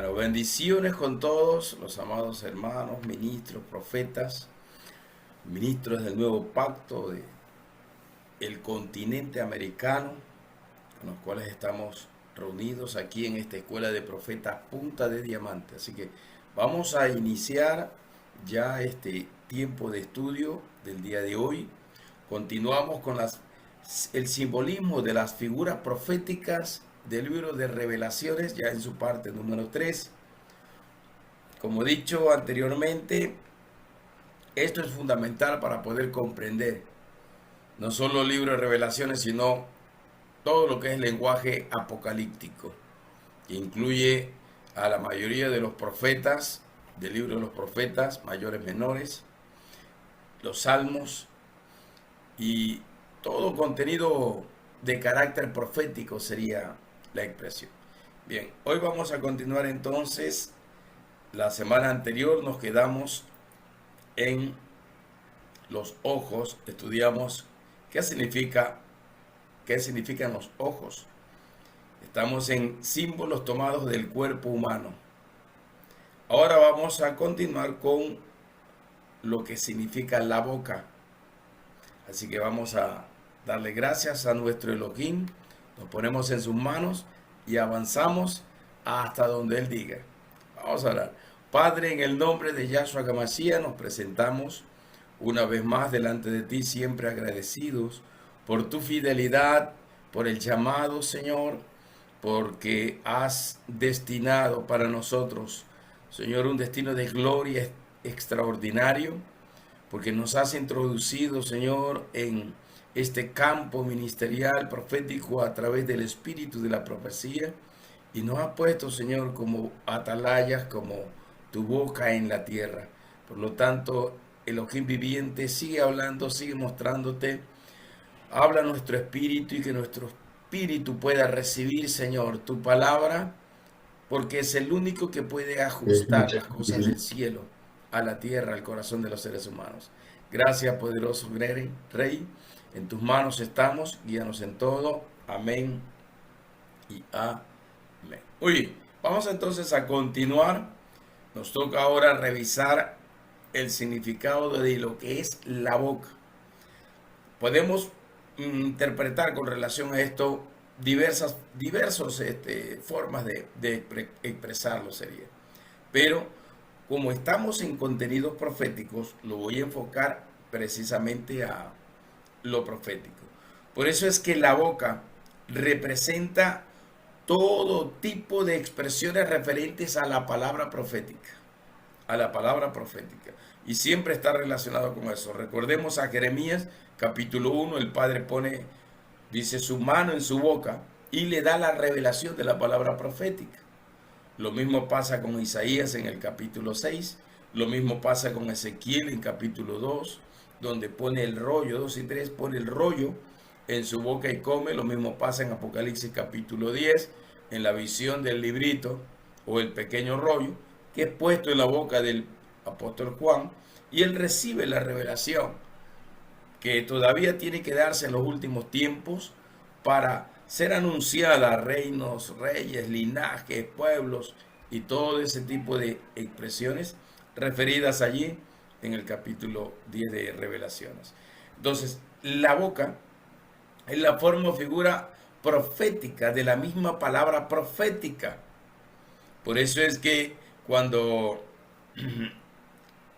Bueno, bendiciones con todos los amados hermanos, ministros, profetas, ministros del nuevo pacto de el continente americano, con los cuales estamos reunidos aquí en esta escuela de profetas Punta de Diamante. Así que vamos a iniciar ya este tiempo de estudio del día de hoy. Continuamos con el simbolismo de las figuras proféticas del libro de Revelaciones, ya en su parte número 3. Como he dicho anteriormente, esto es fundamental para poder comprender no solo el libro de Revelaciones, sino todo lo que es lenguaje apocalíptico, que incluye a la mayoría de los profetas, del libro de los profetas, mayores, menores, los salmos y todo contenido de carácter profético sería la expresión. Bien, hoy vamos a continuar entonces. La semana anterior nos quedamos en los ojos, estudiamos qué significan los ojos. Estamos en símbolos tomados del cuerpo humano. Ahora vamos a continuar con lo que significa la boca. Así que vamos a darle gracias a nuestro Elohim, nos ponemos en sus manos y avanzamos hasta donde Él diga. Vamos a orar. Padre, en el nombre de Yahshua HaMashiach nos presentamos una vez más delante de ti, siempre agradecidos por tu fidelidad, por el llamado, Señor, porque has destinado para nosotros, Señor, un destino de gloria extraordinario, porque nos has introducido, Señor, en este campo ministerial profético a través del espíritu de la profecía, y nos has puesto, Señor, como atalayas, como tu boca en la tierra. Por lo tanto, Elohim viviente, sigue hablando, sigue mostrándote. Habla nuestro espíritu y que nuestro espíritu pueda recibir, Señor, tu palabra, porque es el único que puede ajustar las cosas del cielo a la tierra, al corazón de los seres humanos. Gracias, poderoso Rey. En tus manos estamos, guíanos en todo. Amén y amén. Oye, vamos entonces a continuar. Nos toca ahora revisar el significado de lo que es la boca. Podemos interpretar con relación a esto diversas formas de expresarlo sería. Pero como estamos en contenidos proféticos, lo voy a enfocar precisamente a lo profético. Por eso es que la boca representa todo tipo de expresiones referentes a la palabra profética. A la palabra profética. Y siempre está relacionado con eso. Recordemos a Jeremías, capítulo 1, el Padre dice su mano en su boca y le da la revelación de la palabra profética. Lo mismo pasa con Isaías en el capítulo 6, lo mismo pasa con Ezequiel en capítulo 2, donde pone el rollo, 2 y 3, pone el rollo en su boca y come. Lo mismo pasa en Apocalipsis capítulo 10, en la visión del librito o el pequeño rollo, que es puesto en la boca del apóstol Juan, y él recibe la revelación que todavía tiene que darse en los últimos tiempos para ser anunciada a reinos, reyes, linajes, pueblos y todo ese tipo de expresiones referidas allí en el capítulo 10 de Revelaciones. Entonces, la boca es la forma o figura profética de la misma palabra profética. Por eso es que cuando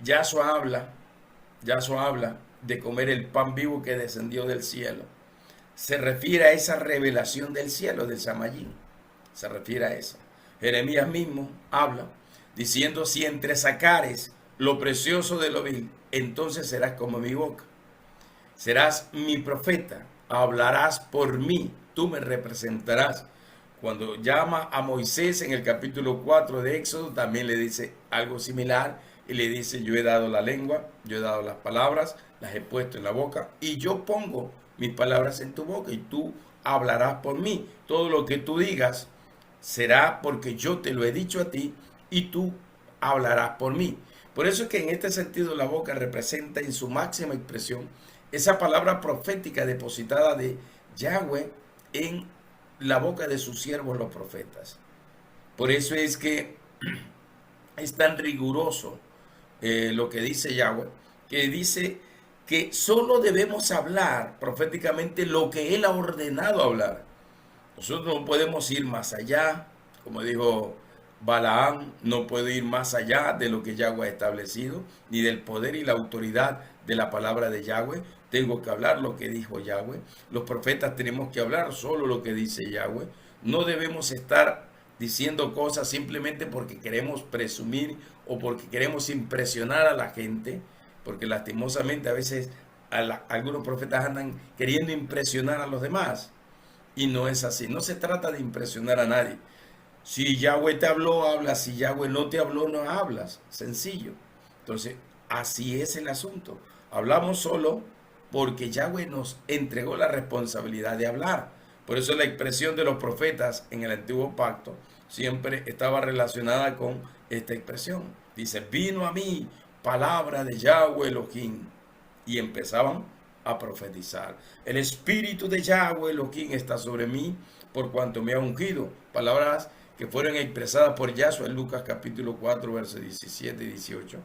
Yahshua habla de comer el pan vivo que descendió del cielo, se refiere a esa revelación del cielo, del Shamayim. Se refiere a eso. Jeremías mismo habla diciendo: si entresacares lo precioso de lo vil, entonces serás como mi boca. Serás mi profeta, hablarás por mí, tú me representarás. Cuando llama a Moisés en el capítulo 4 de Éxodo, también le dice algo similar y le dice: yo he dado la lengua, yo he dado las palabras, las he puesto en la boca y yo pongo mis palabras en tu boca y tú hablarás por mí. Todo lo que tú digas será porque yo te lo he dicho a ti y tú hablarás por mí. Por eso es que en este sentido la boca representa en su máxima expresión esa palabra profética depositada de Yahweh en la boca de sus siervos los profetas. Por eso es que es tan riguroso lo que dice Yahweh, que dice que solo debemos hablar proféticamente lo que Él ha ordenado hablar. Nosotros no podemos ir más allá, como dijo Balaam, no puedo ir más allá de lo que Yahweh ha establecido, ni del poder y la autoridad de la palabra de Yahweh. Tengo que hablar lo que dijo Yahweh. Los profetas tenemos que hablar solo lo que dice Yahweh. No debemos estar diciendo cosas simplemente porque queremos presumir o porque queremos impresionar a la gente, porque lastimosamente a veces algunos profetas andan queriendo impresionar a los demás. Y no es así. No se trata de impresionar a nadie. Si Yahweh te habló, hablas. Si Yahweh no te habló, no hablas. Sencillo. Entonces, así es el asunto. Hablamos solo porque Yahweh nos entregó la responsabilidad de hablar. Por eso la expresión de los profetas en el antiguo pacto siempre estaba relacionada con esta expresión. Dice, vino a mí palabra de Yahweh Elohim. Y empezaban a profetizar. El espíritu de Yahweh Elohim está sobre mí por cuanto me ha ungido. Palabras que fueron expresadas por Yahshua en Lucas capítulo 4, versos 17 y 18.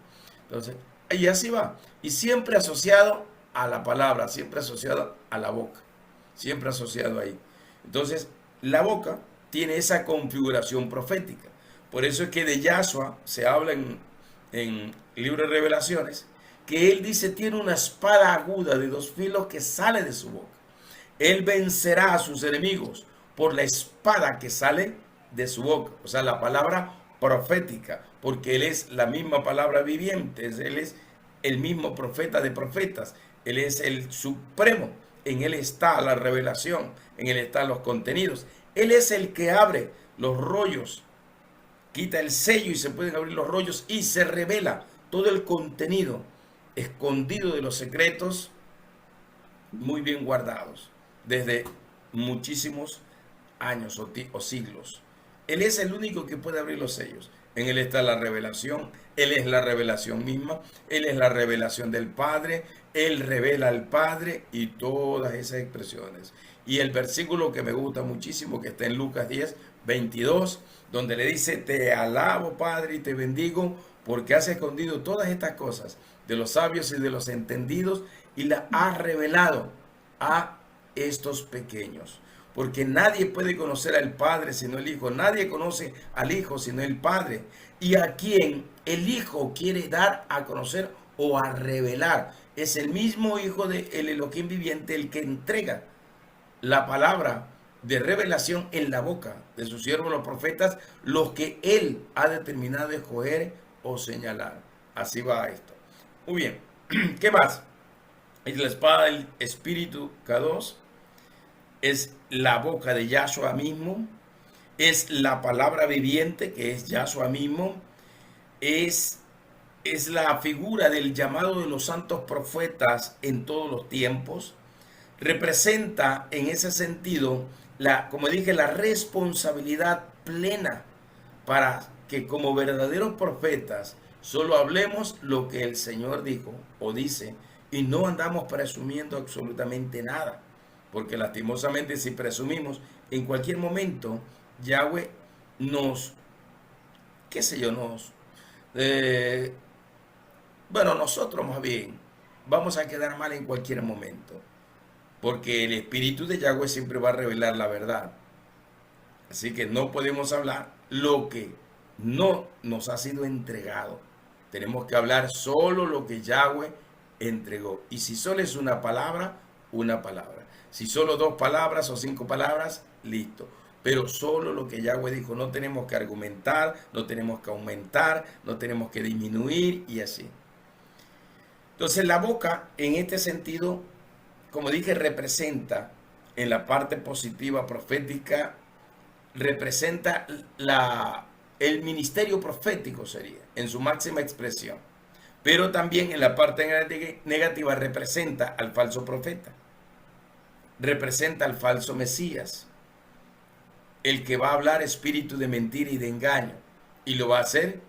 Entonces, y así va. Y siempre asociado a la palabra, siempre asociado a la boca, siempre asociado ahí. Entonces, la boca tiene esa configuración profética. Por eso es que de Yahshua se habla en el libro de Revelaciones, que él dice tiene una espada aguda de dos filos que sale de su boca. Él vencerá a sus enemigos por la espada que sale de su boca. O sea, la palabra profética, porque él es la misma palabra viviente, él es el mismo profeta de profetas, él es el supremo, en él está la revelación, en él están los contenidos. Él es el que abre los rollos, quita el sello y se pueden abrir los rollos y se revela todo el contenido escondido de los secretos muy bien guardados desde muchísimos años o siglos. Él es el único que puede abrir los sellos. En él está la revelación, él es la revelación misma, él es la revelación del Padre, él revela al Padre y todas esas expresiones. Y el versículo que me gusta muchísimo, que está en Lucas 10, 22, donde le dice, te alabo Padre y te bendigo porque has escondido todas estas cosas de los sabios y de los entendidos y las has revelado a estos pequeños. Porque nadie puede conocer al Padre sino el Hijo. Nadie conoce al Hijo sino el Padre. Y a quien el Hijo quiere dar a conocer o a revelar. Es el mismo Hijo del Elohim viviente el que entrega la palabra de revelación en la boca de sus siervos los profetas, los que él ha determinado escoger o señalar. Así va esto. Muy bien. ¿Qué más? Es la espada del Espíritu K2. Es la boca de Yahshua mismo, es la palabra viviente que es Yahshua mismo, es la figura del llamado de los santos profetas en todos los tiempos, representa en ese sentido, como dije, la responsabilidad plena para que como verdaderos profetas solo hablemos lo que el Señor dijo o dice y no andamos presumiendo absolutamente nada. Porque lastimosamente si presumimos, en cualquier momento Yahweh nos, qué sé yo, bueno, nosotros más bien vamos a quedar mal en cualquier momento. Porque el Espíritu de Yahweh siempre va a revelar la verdad. Así que no podemos hablar lo que no nos ha sido entregado. Tenemos que hablar solo lo que Yahweh entregó. Y si solo es una palabra, una palabra. Si solo 2 palabras o 5 palabras, listo. Pero solo lo que Yahweh dijo. No tenemos que argumentar, no tenemos que aumentar, no tenemos que disminuir y así. Entonces la boca, en este sentido, como dije, representa en la parte positiva profética, representa el ministerio profético sería, en su máxima expresión. Pero también en la parte negativa representa al falso profeta. Representa al falso Mesías, el que va a hablar espíritu de mentira y de engaño, y lo va a hacer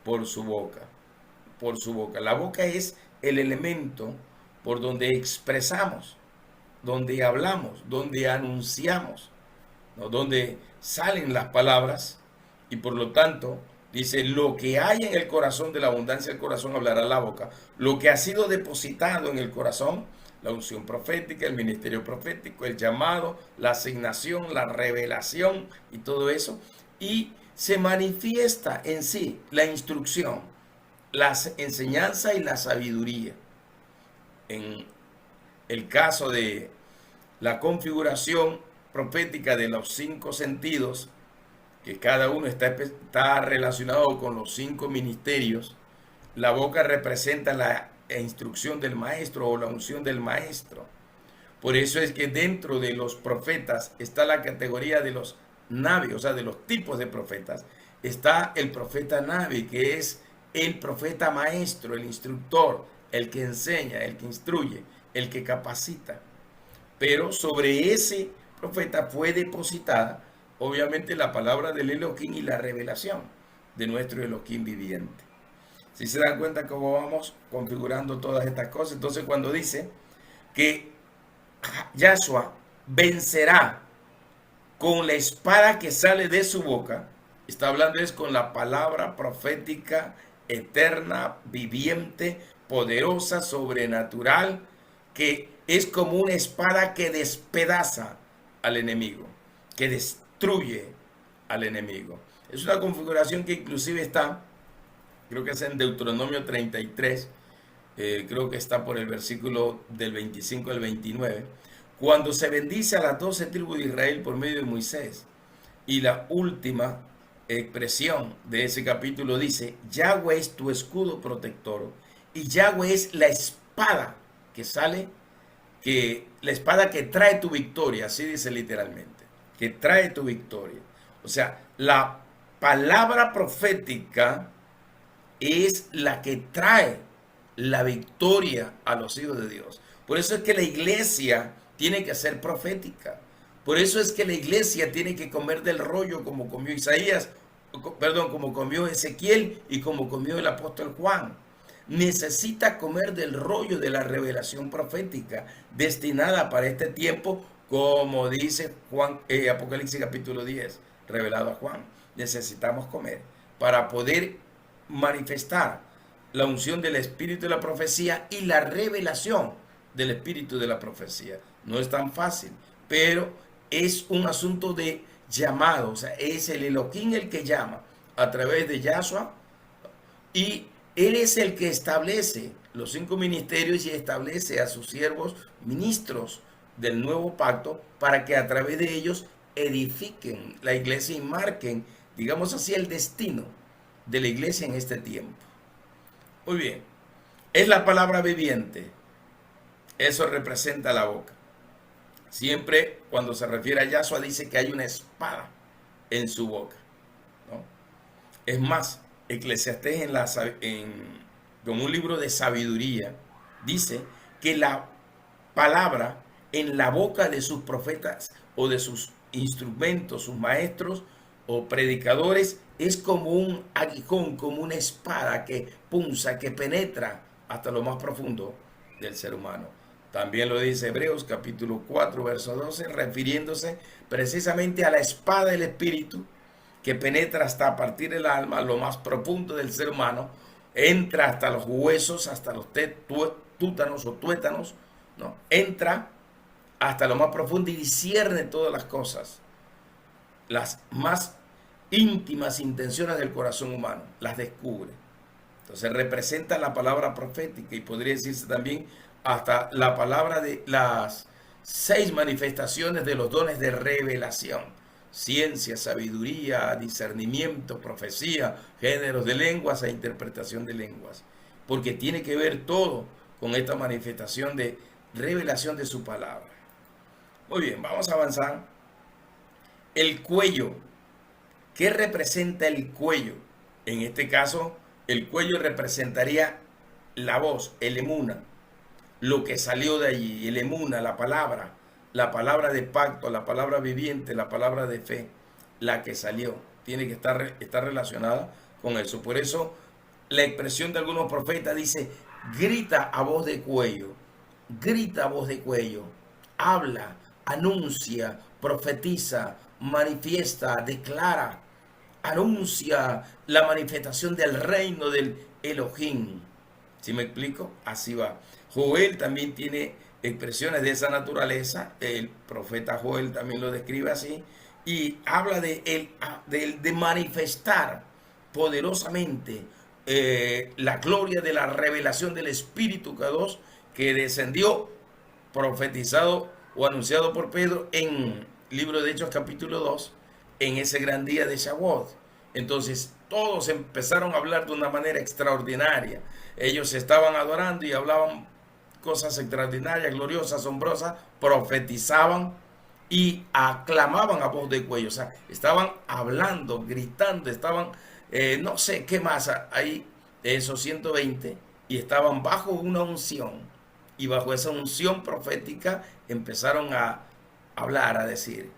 por su boca, por su boca. La boca es el elemento por donde expresamos, donde hablamos, donde anunciamos, ¿no? Donde salen las palabras, y por lo tanto Dice, lo que hay en el corazón, de la abundancia del corazón hablará la boca. Lo que ha sido depositado en el corazón, la unción profética, el ministerio profético, el llamado, la asignación, la revelación y todo eso. Y se manifiesta en sí la instrucción, la enseñanza y la sabiduría. En el caso de la configuración profética de los 5 sentidos, que cada uno está relacionado con los 5 ministerios, la boca representa la instrucción del maestro o la unción del maestro. Por eso es que dentro de los profetas está la categoría de los nabi, o sea, de los tipos de profetas. Está el profeta nabi, que es el profeta maestro, el instructor, el que enseña, el que instruye, el que capacita. Pero sobre ese profeta fue depositada, obviamente, la palabra del Elohim y la revelación de nuestro Elohim viviente. Si se dan cuenta cómo vamos configurando todas estas cosas, entonces cuando dice que Yahshua vencerá con la espada que sale de su boca, está hablando es con la palabra profética, eterna, viviente, poderosa, sobrenatural, que es como una espada que despedaza al enemigo, que destruye al enemigo. Es una configuración que inclusive está, creo que es en Deuteronomio 33, creo que está por el versículo del 25 al 29, cuando se bendice a las 12 tribus de Israel por medio de Moisés. Y la última expresión de ese capítulo dice, Yahweh es tu escudo protector y Yahweh es la espada que sale, que la espada que trae tu victoria, así dice literalmente, que trae tu victoria. O sea, la palabra profética es la que trae la victoria a los hijos de Dios. Por eso es que la iglesia tiene que ser profética. Por eso es que la iglesia tiene que comer del rollo como comió Isaías, perdón, como comió Ezequiel y como comió el apóstol Juan. Necesita comer del rollo de la revelación profética destinada para este tiempo, como dice Juan, Apocalipsis capítulo 10, revelado a Juan. Necesitamos comer para poder manifestar la unción del espíritu de la profecía y la revelación del espíritu de la profecía. No es tan fácil, pero es un asunto de llamado. O sea, es el Elohim el que llama a través de Yahshua, y él es el que establece los 5 ministerios y establece a sus siervos ministros del nuevo pacto para que a través de ellos edifiquen la iglesia y marquen, digamos así, el destino de la iglesia en este tiempo. Muy bien, es la palabra viviente. Eso representa la boca. Siempre cuando se refiere a Yahshua dice que hay una espada en su boca, ¿no? Es más, Eclesiastés como un libro de sabiduría dice que la palabra en la boca de sus profetas o de sus instrumentos, sus maestros o predicadores, es como un aguijón, como una espada que punza, que penetra hasta lo más profundo del ser humano. También lo dice Hebreos capítulo 4, verso 12, refiriéndose precisamente a la espada del Espíritu, que penetra hasta partir el alma, lo más profundo del ser humano, entra hasta los huesos, hasta los tútanos o tuétanos, ¿no? Entra hasta lo más profundo y discierne todas las cosas, las más íntimas intenciones del corazón humano, las descubre. Entonces representa la palabra profética y podría decirse también hasta la palabra de las 6 manifestaciones de los dones de revelación: ciencia, sabiduría, discernimiento, profecía, géneros de lenguas e interpretación de lenguas. Porque tiene que ver todo con esta manifestación de revelación de su palabra. Muy bien, vamos a avanzar. El cuello. ¿Qué representa el cuello? En este caso, el cuello representaría la voz, el emuna, lo que salió de allí, el emuna, la palabra de pacto, la palabra viviente, la palabra de fe, la que salió, tiene que estar relacionada con eso. Por eso la expresión de algunos profetas dice, grita a voz de cuello, grita a voz de cuello, habla, anuncia, profetiza, manifiesta, declara anuncia la manifestación del reino del Elohim. ¿Sí me explico? Así va. Joel también tiene expresiones de esa naturaleza. El profeta Joel también lo describe así. Y habla de manifestar poderosamente la gloria de la revelación del Espíritu K2 que descendió, profetizado o anunciado por Pedro en libro de Hechos capítulo 2, en ese gran día de Shavuot. Entonces todos empezaron a hablar de una manera extraordinaria. Ellos estaban adorando y hablaban cosas extraordinarias, gloriosas, asombrosas, profetizaban y aclamaban a voz de cuello. O sea, estaban hablando, gritando, estaban, no sé qué más, ahí esos 120, y estaban bajo una unción. Y bajo esa unción profética empezaron a hablar, a decir.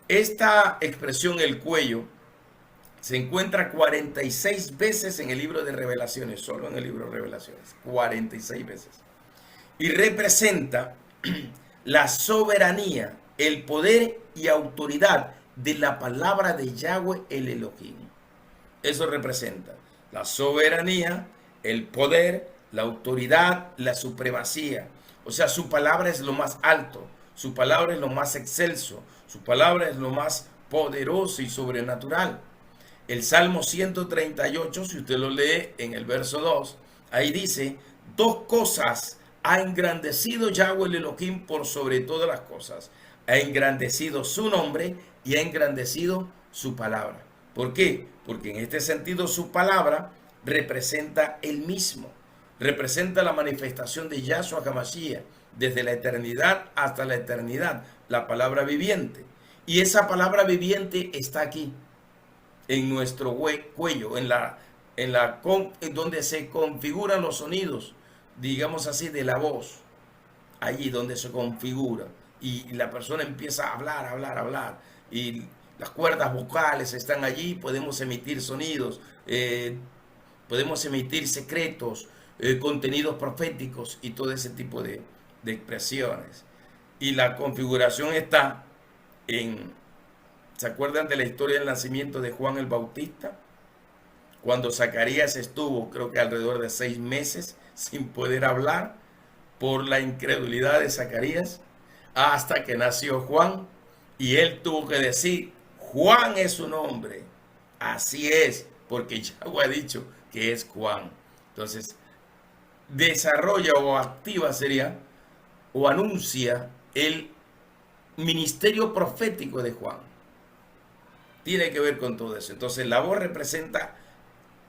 Esta expresión, el cuello, se encuentra 46 veces en el libro de Revelaciones, solo en el libro de Revelaciones, 46 veces. Y representa la soberanía, el poder y autoridad de la palabra de Yahweh el Elohim. Eso representa la soberanía, el poder, la autoridad, la supremacía. O sea, su palabra es lo más alto, su palabra es lo más excelso, su palabra es lo más poderoso y sobrenatural. El Salmo 138, si usted lo lee en el verso 2, ahí dice, dos cosas ha engrandecido Yahweh el Elohim por sobre todas las cosas. Ha engrandecido su nombre y ha engrandecido su palabra. ¿Por qué? Porque en este sentido su palabra representa el mismo. Representa la manifestación de Yahshua HaMashiach desde la eternidad hasta la eternidad. La palabra viviente. Y esa palabra viviente está aquí, en nuestro cuello, en donde se configuran los sonidos, digamos así, de la voz, allí donde se configura y la persona empieza a hablar, hablar, y las cuerdas vocales están allí, podemos emitir sonidos, podemos emitir secretos, contenidos proféticos y todo ese tipo de expresiones. Y la configuración está en, ¿se acuerdan de la historia del nacimiento de Juan el Bautista? Cuando Zacarías estuvo, creo que alrededor de 6 meses sin poder hablar por la incredulidad de Zacarías, hasta que nació Juan y él tuvo que decir, Juan es su nombre. Así es, porque Yahweh ha dicho que es Juan. Entonces, desarrolla o activa sería, o anuncia el ministerio profético de Juan. Tiene que ver con todo eso. Entonces, la voz representa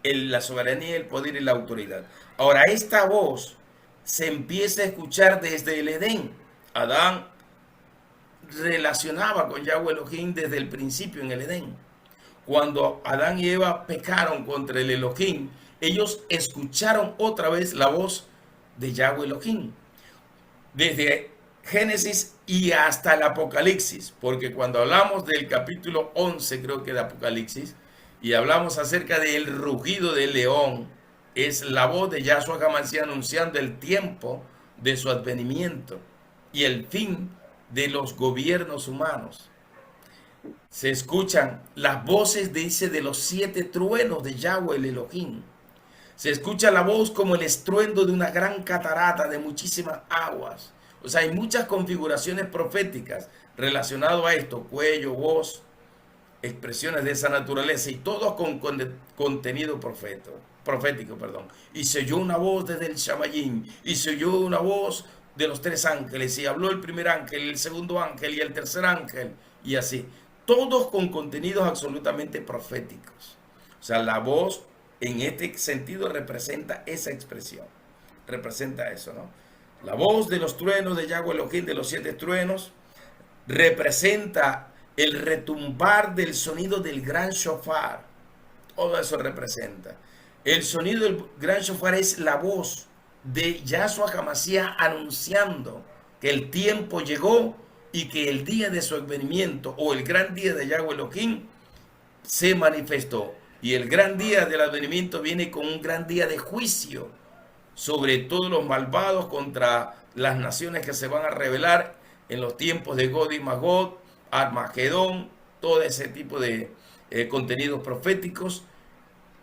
la soberanía, el poder y la autoridad. Ahora, esta voz se empieza a escuchar desde el Edén. Adán relacionaba con Yahweh Elohim desde el principio en el Edén. Cuando Adán y Eva pecaron contra el Elohim, ellos escucharon otra vez la voz de Yahweh Elohim. Desde Génesis y hasta el Apocalipsis, porque cuando hablamos del capítulo 11, creo que de Apocalipsis, y hablamos acerca del rugido del león, es la voz de Yahshua HaMashiach anunciando el tiempo de su advenimiento y el fin de los gobiernos humanos. Se escuchan las voces, dice, de los 7 truenos de Yahweh el Elohim. Se escucha la voz como el estruendo de una gran catarata de muchísimas aguas. O sea, hay muchas configuraciones proféticas relacionadas a esto, cuello, voz, expresiones de esa naturaleza y todo con contenido profético. Y se oyó una voz desde el Shamayim, y se oyó una voz de los 3 ángeles, y habló el primer ángel, el segundo ángel y el tercer ángel, y así. Todos con contenidos absolutamente proféticos. O sea, la voz en este sentido representa esa expresión. Representa eso, ¿no? La voz de los truenos de Yahweh Elohim, de los 7 truenos, representa el retumbar del sonido del gran shofar. Todo eso representa. El sonido del gran shofar es la voz de Yahshua HaMashiach anunciando que el tiempo llegó y que el día de su advenimiento o el gran día de Yahweh Elohim se manifestó. Y el gran día del advenimiento viene con un gran día de juicio sobre todos los malvados contra las naciones que se van a rebelar en los tiempos de Gog y Magog, Armagedón, todo ese tipo de contenidos proféticos,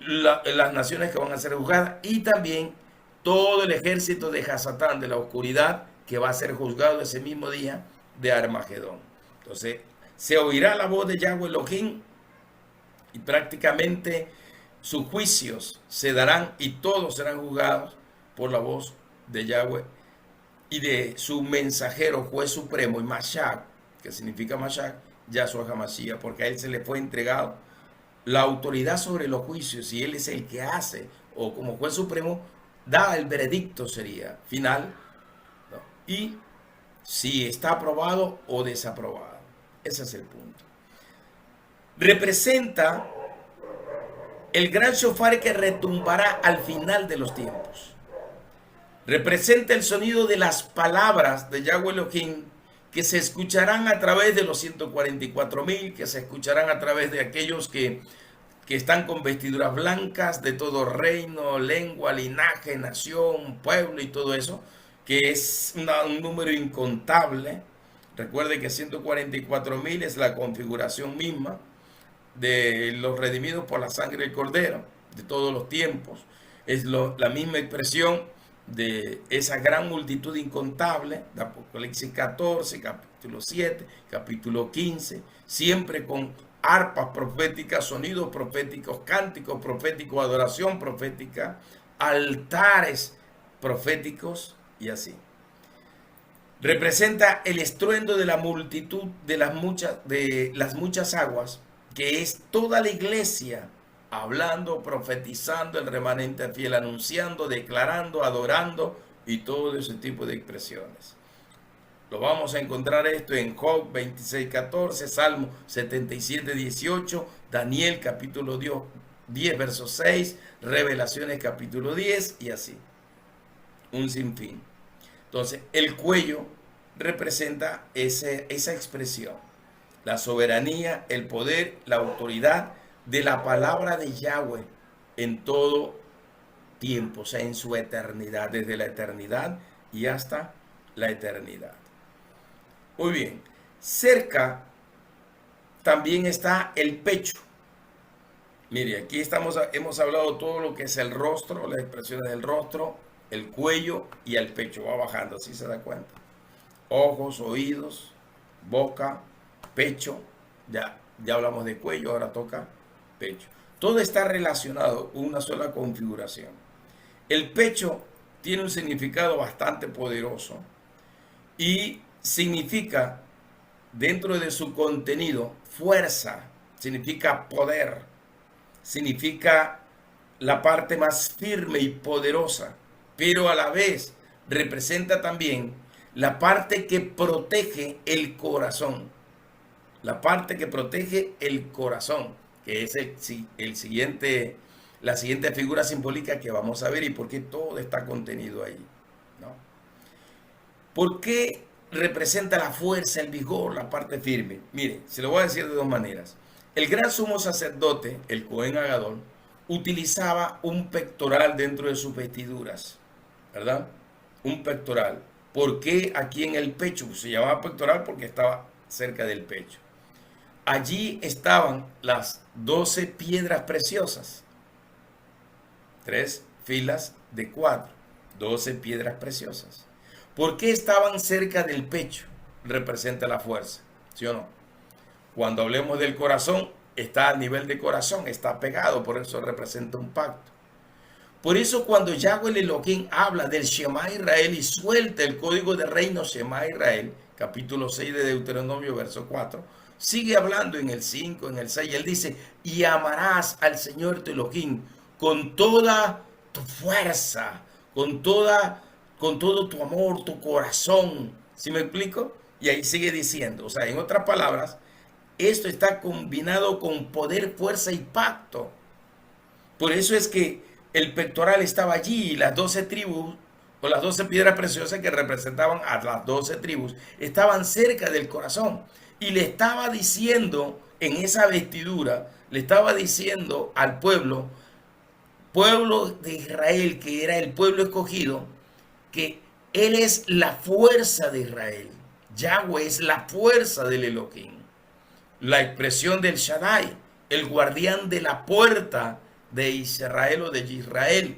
las naciones que van a ser juzgadas y también todo el ejército de Hasatán, de la oscuridad, que va a ser juzgado ese mismo día de Armagedón. Entonces, se oirá la voz de Yahweh Elohim y prácticamente sus juicios se darán y todos serán juzgados por la voz de Yahweh y de su mensajero, juez supremo, y Mashiach, que significa Mashiach, Yahshua HaMashiach, porque a él se le fue entregado la autoridad sobre los juicios y él es el que hace, o como juez supremo, da el veredicto, sería final, ¿no? Y si está aprobado o desaprobado. Ese es el punto. Representa el gran shofar que retumbará al final de los tiempos. Representa el sonido de las palabras de Yahweh Elohim que se escucharán a través de los 144,000, que se escucharán a través de aquellos que están con vestiduras blancas de todo reino, lengua, linaje, nación, pueblo y todo eso, que es un número incontable. Recuerde que 144,000 es la configuración misma de los redimidos por la sangre del Cordero, de todos los tiempos. Es la misma expresión de esa gran multitud incontable de Apocalipsis 14, capítulo 7, capítulo 15, siempre con arpas proféticas, sonidos proféticos, cánticos proféticos, adoración profética, altares proféticos y así. Representa el estruendo de la multitud de las muchas aguas, que es toda la iglesia hablando, profetizando, el remanente fiel, anunciando, declarando, adorando y todo ese tipo de expresiones. Lo vamos a encontrar esto en Job 26:14, Salmo 77:18, Daniel capítulo 10, verso 6, Revelaciones capítulo 10 y así. Un sinfín. Entonces, el cuello representa esa expresión, la soberanía, el poder, la autoridad de la palabra de Yahweh en todo tiempo, o sea, en su eternidad, desde la eternidad y hasta la eternidad. Muy bien, cerca también está el pecho. Mire, aquí hemos hablado todo lo que es el rostro, las expresiones del rostro, el cuello y el pecho. Va bajando, así se da cuenta. Ojos, oídos, boca, pecho. Ya hablamos de cuello, ahora toca pecho. Todo está relacionado, una sola configuración. El pecho tiene un significado bastante poderoso y significa, dentro de su contenido, fuerza, significa poder, significa la parte más firme y poderosa, pero a la vez representa también la parte que protege el corazón, la parte que protege el corazón, que es la siguiente figura simbólica que vamos a ver y por qué todo está contenido ahí, ¿no? ¿Por qué representa la fuerza, el vigor, la parte firme? Mire, se lo voy a decir de dos maneras. El gran sumo sacerdote, el Cohen Agadón, utilizaba un pectoral dentro de sus vestiduras, ¿verdad? Un pectoral. ¿Por qué aquí en el pecho? Pues se llamaba pectoral porque estaba cerca del pecho. Allí estaban las 12 piedras preciosas. 3 filas de 4. 12 piedras preciosas. ¿Por qué estaban cerca del pecho? Representa la fuerza, ¿sí o no? Cuando hablemos del corazón, está a nivel de corazón, está pegado, por eso representa un pacto. Por eso cuando Yahweh Elohim habla del Shema Israel y suelta el código de reino Shema Israel, capítulo 6 de Deuteronomio, verso 4, sigue hablando en el 5, en el 6, él dice, y amarás al Señor tu Elohim con toda tu fuerza, con todo tu amor, tu corazón. ¿Sí me explico? Y ahí sigue diciendo, o sea, en otras palabras, esto está combinado con poder, fuerza y pacto. Por eso es que el pectoral estaba allí y las 12 tribus, o las 12 piedras preciosas que representaban a las 12 tribus, estaban cerca del corazón. Y le estaba diciendo en esa vestidura, le estaba diciendo al pueblo de Israel, que era el pueblo escogido, que él es la fuerza de Israel. Yahweh es la fuerza del Elohim. La expresión del Shaddai, el guardián de la puerta de Israel o de Israel,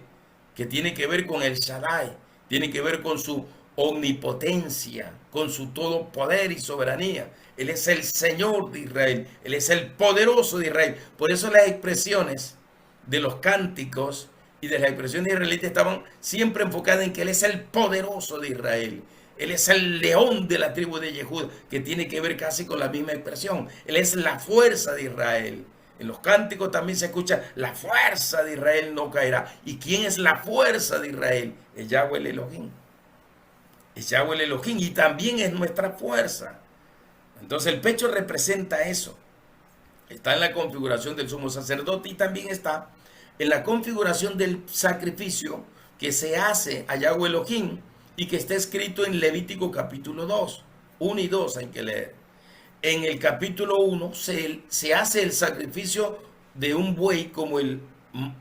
que tiene que ver con el Shaddai, tiene que ver con su omnipotencia, con su todo poder y soberanía. Él es el Señor de Israel, Él es el poderoso de Israel. Por eso las expresiones de los cánticos y de las expresiones israelitas estaban siempre enfocadas en que Él es el poderoso de Israel. Él es el león de la tribu de Yehud, que tiene que ver casi con la misma expresión. Él es la fuerza de Israel. En los cánticos también se escucha: la fuerza de Israel no caerá. ¿Y quién es la fuerza de Israel? Es Yahweh el Elohim. Es Yahweh el Elohim, y también es nuestra fuerza. Entonces el pecho representa eso. Está en la configuración del sumo sacerdote y también está en la configuración del sacrificio que se hace a Yahweh Elohim y que está escrito en Levítico capítulo 2. 1 y 2 hay que leer. En el capítulo 1 se hace el sacrificio de un buey como el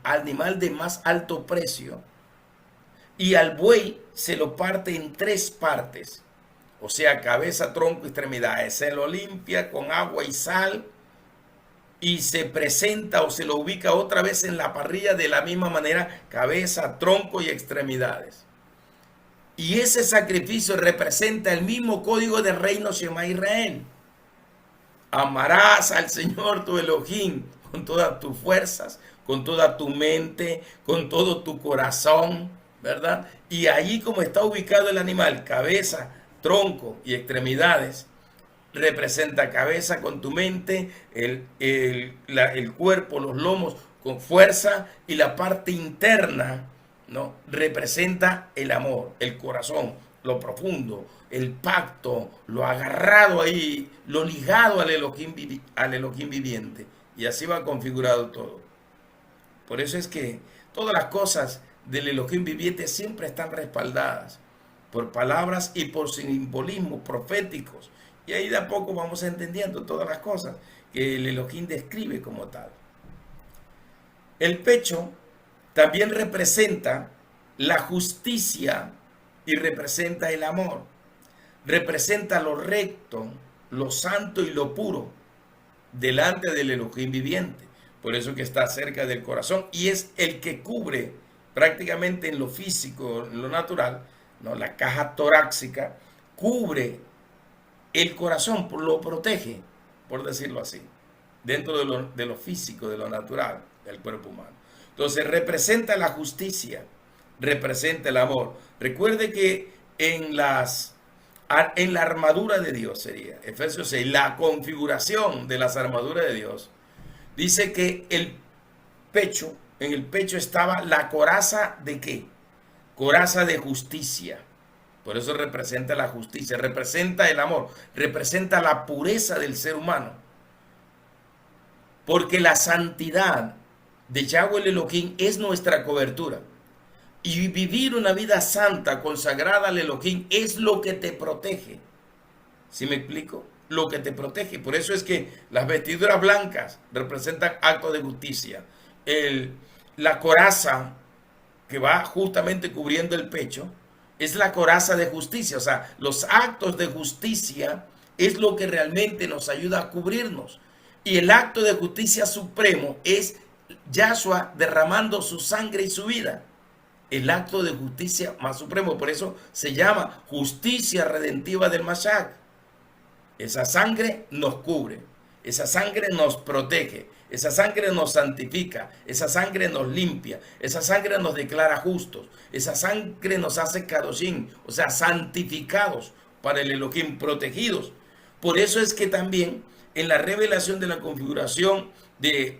animal de más alto precio, y al buey se lo parte en 3 partes, o sea, cabeza, tronco y extremidades. Se lo limpia con agua y sal y se presenta o se lo ubica otra vez en la parrilla de la misma manera: cabeza, tronco y extremidades. Y ese sacrificio representa el mismo código de reino Shema Israel. Amarás al Señor tu Elohim con todas tus fuerzas, con toda tu mente, con todo tu corazón, ¿verdad? Y allí, como está ubicado el animal, cabeza, tronco y extremidades, representa cabeza con tu mente, el cuerpo, los lomos con fuerza, y la parte interna, ¿no?, representa el amor, el corazón, lo profundo, el pacto, lo agarrado ahí, lo ligado al Elohim viviente. Y así va configurado todo. Por eso es que todas las cosas del Elohim viviente siempre están respaldadas por palabras y por simbolismos proféticos. Y ahí de a poco vamos entendiendo todas las cosas que el Elohim describe como tal. El pecho también representa la justicia y representa el amor. Representa lo recto, lo santo y lo puro delante del Elohim viviente. Por eso que está cerca del corazón y es el que cubre prácticamente en lo físico, en lo natural, ¿no?, la caja torácica cubre el corazón, lo protege, por decirlo así, dentro de lo físico, de lo natural del cuerpo humano. Entonces representa la justicia, representa el amor. Recuerde que en la armadura de Dios, sería Efesios 6, la configuración de las armaduras de Dios, dice que en el pecho estaba la coraza de ¿qué? Coraza de justicia. Por eso representa la justicia, representa el amor, representa la pureza del ser humano. Porque la santidad de Yahweh el Elohim es nuestra cobertura. Y vivir una vida santa, consagrada al Elohim, es lo que te protege. ¿Sí me explico? Lo que te protege. Por eso es que las vestiduras blancas representan actos de justicia. La coraza que va justamente cubriendo el pecho es la coraza de justicia. O sea, los actos de justicia es lo que realmente nos ayuda a cubrirnos. Y el acto de justicia supremo es Yahshua derramando su sangre y su vida. El acto de justicia más supremo. Por eso se llama justicia redentiva del Mashiach. Esa sangre nos cubre. Esa sangre nos protege. Esa sangre nos santifica. Esa sangre nos limpia. Esa sangre nos declara justos. Esa sangre nos hace kadoshim, o sea, santificados para el Elohim, protegidos. Por eso es que también en la revelación de la configuración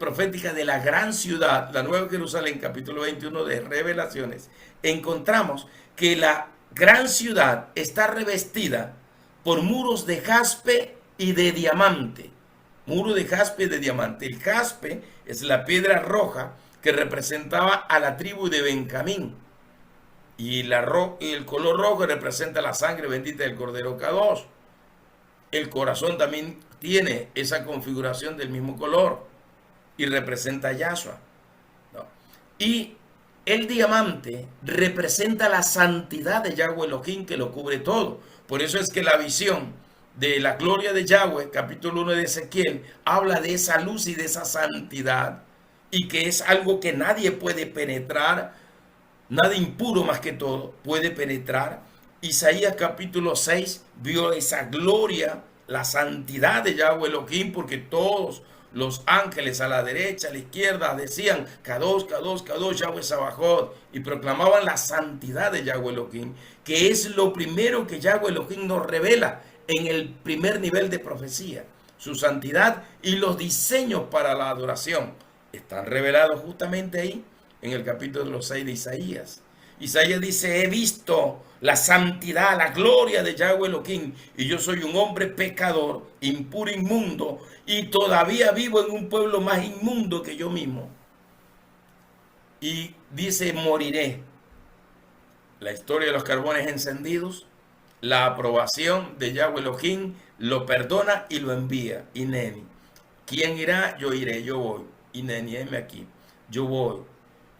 profética de la gran ciudad, la Nueva Jerusalén, capítulo 21 de Revelaciones, encontramos que la gran ciudad está revestida por muros de jaspe y de diamante. Muro de jaspe y de diamante. El jaspe es la piedra roja que representaba a la tribu de Benjamín. Y el color rojo representa la sangre bendita del Cordero Kadosh. El corazón también tiene esa configuración del mismo color y representa a Yahshua, ¿no? Y el diamante representa la santidad de Yahweh Elohim, que lo cubre todo. Por eso es que la visión de la gloria de Yahweh, capítulo 1 de Ezequiel, habla de esa luz y de esa santidad, y que es algo que nadie puede penetrar, nada impuro más que todo puede penetrar. Isaías capítulo 6 vio esa gloria, la santidad de Yahweh Elohim, porque todos los ángeles a la derecha, a la izquierda decían Kadosh, Kadosh, Kadosh, Yahweh Sabaoth, y proclamaban la santidad de Yahweh Elohim, que es lo primero que Yahweh Elohim nos revela en el primer nivel de profecía. Su santidad y los diseños para la adoración están revelados justamente ahí en el capítulo 6 de Isaías. Isaías dice: he visto la santidad, la gloria de Yahweh Elohim, y yo soy un hombre pecador, impuro, inmundo, y todavía vivo en un pueblo más inmundo que yo mismo. Y dice: moriré. La historia de los carbones encendidos, la aprobación de Yahweh Elohim, lo perdona y lo envía. Ineni. ¿Quién irá? Yo iré, yo voy. Ineni, heme aquí. Yo voy.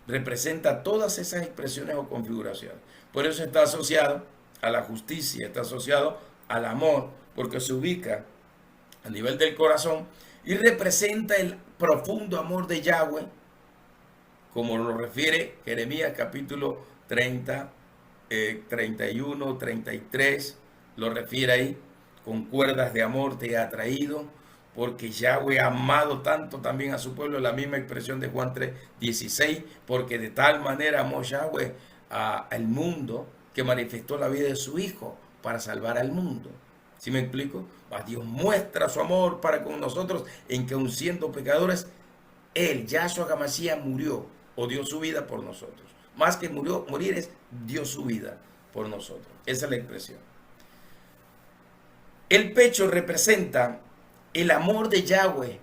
Representa todas esas expresiones o configuraciones. Por eso está asociado a la justicia, está asociado al amor, porque se ubica a nivel del corazón y representa el profundo amor de Yahweh, como lo refiere Jeremías capítulo 30, 31, 33, lo refiere ahí: con cuerdas de amor te ha traído, porque Yahweh ha amado tanto también a su pueblo, la misma expresión de Juan 3, 16, porque de tal manera amó Yahweh al mundo, que manifestó la vida de su Hijo para salvar al mundo. ¿Sí me explico? Dios muestra su amor para con nosotros en que, aun siendo pecadores, Él, Yahshua HaMashiach, murió o dio su vida por nosotros. Más que morir es dio su vida por nosotros. Esa es la expresión. El pecho representa el amor de Yahweh,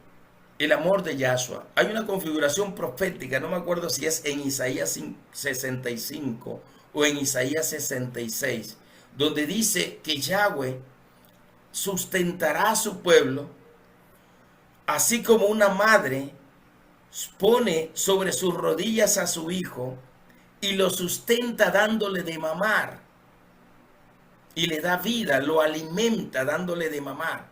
el amor de Yahshua. Hay una configuración profética, no me acuerdo si es en Isaías 65 o en Isaías 66, donde dice que Yahweh sustentará a su pueblo, así como una madre pone sobre sus rodillas a su hijo y lo sustenta dándole de mamar, y le da vida, lo alimenta dándole de mamar.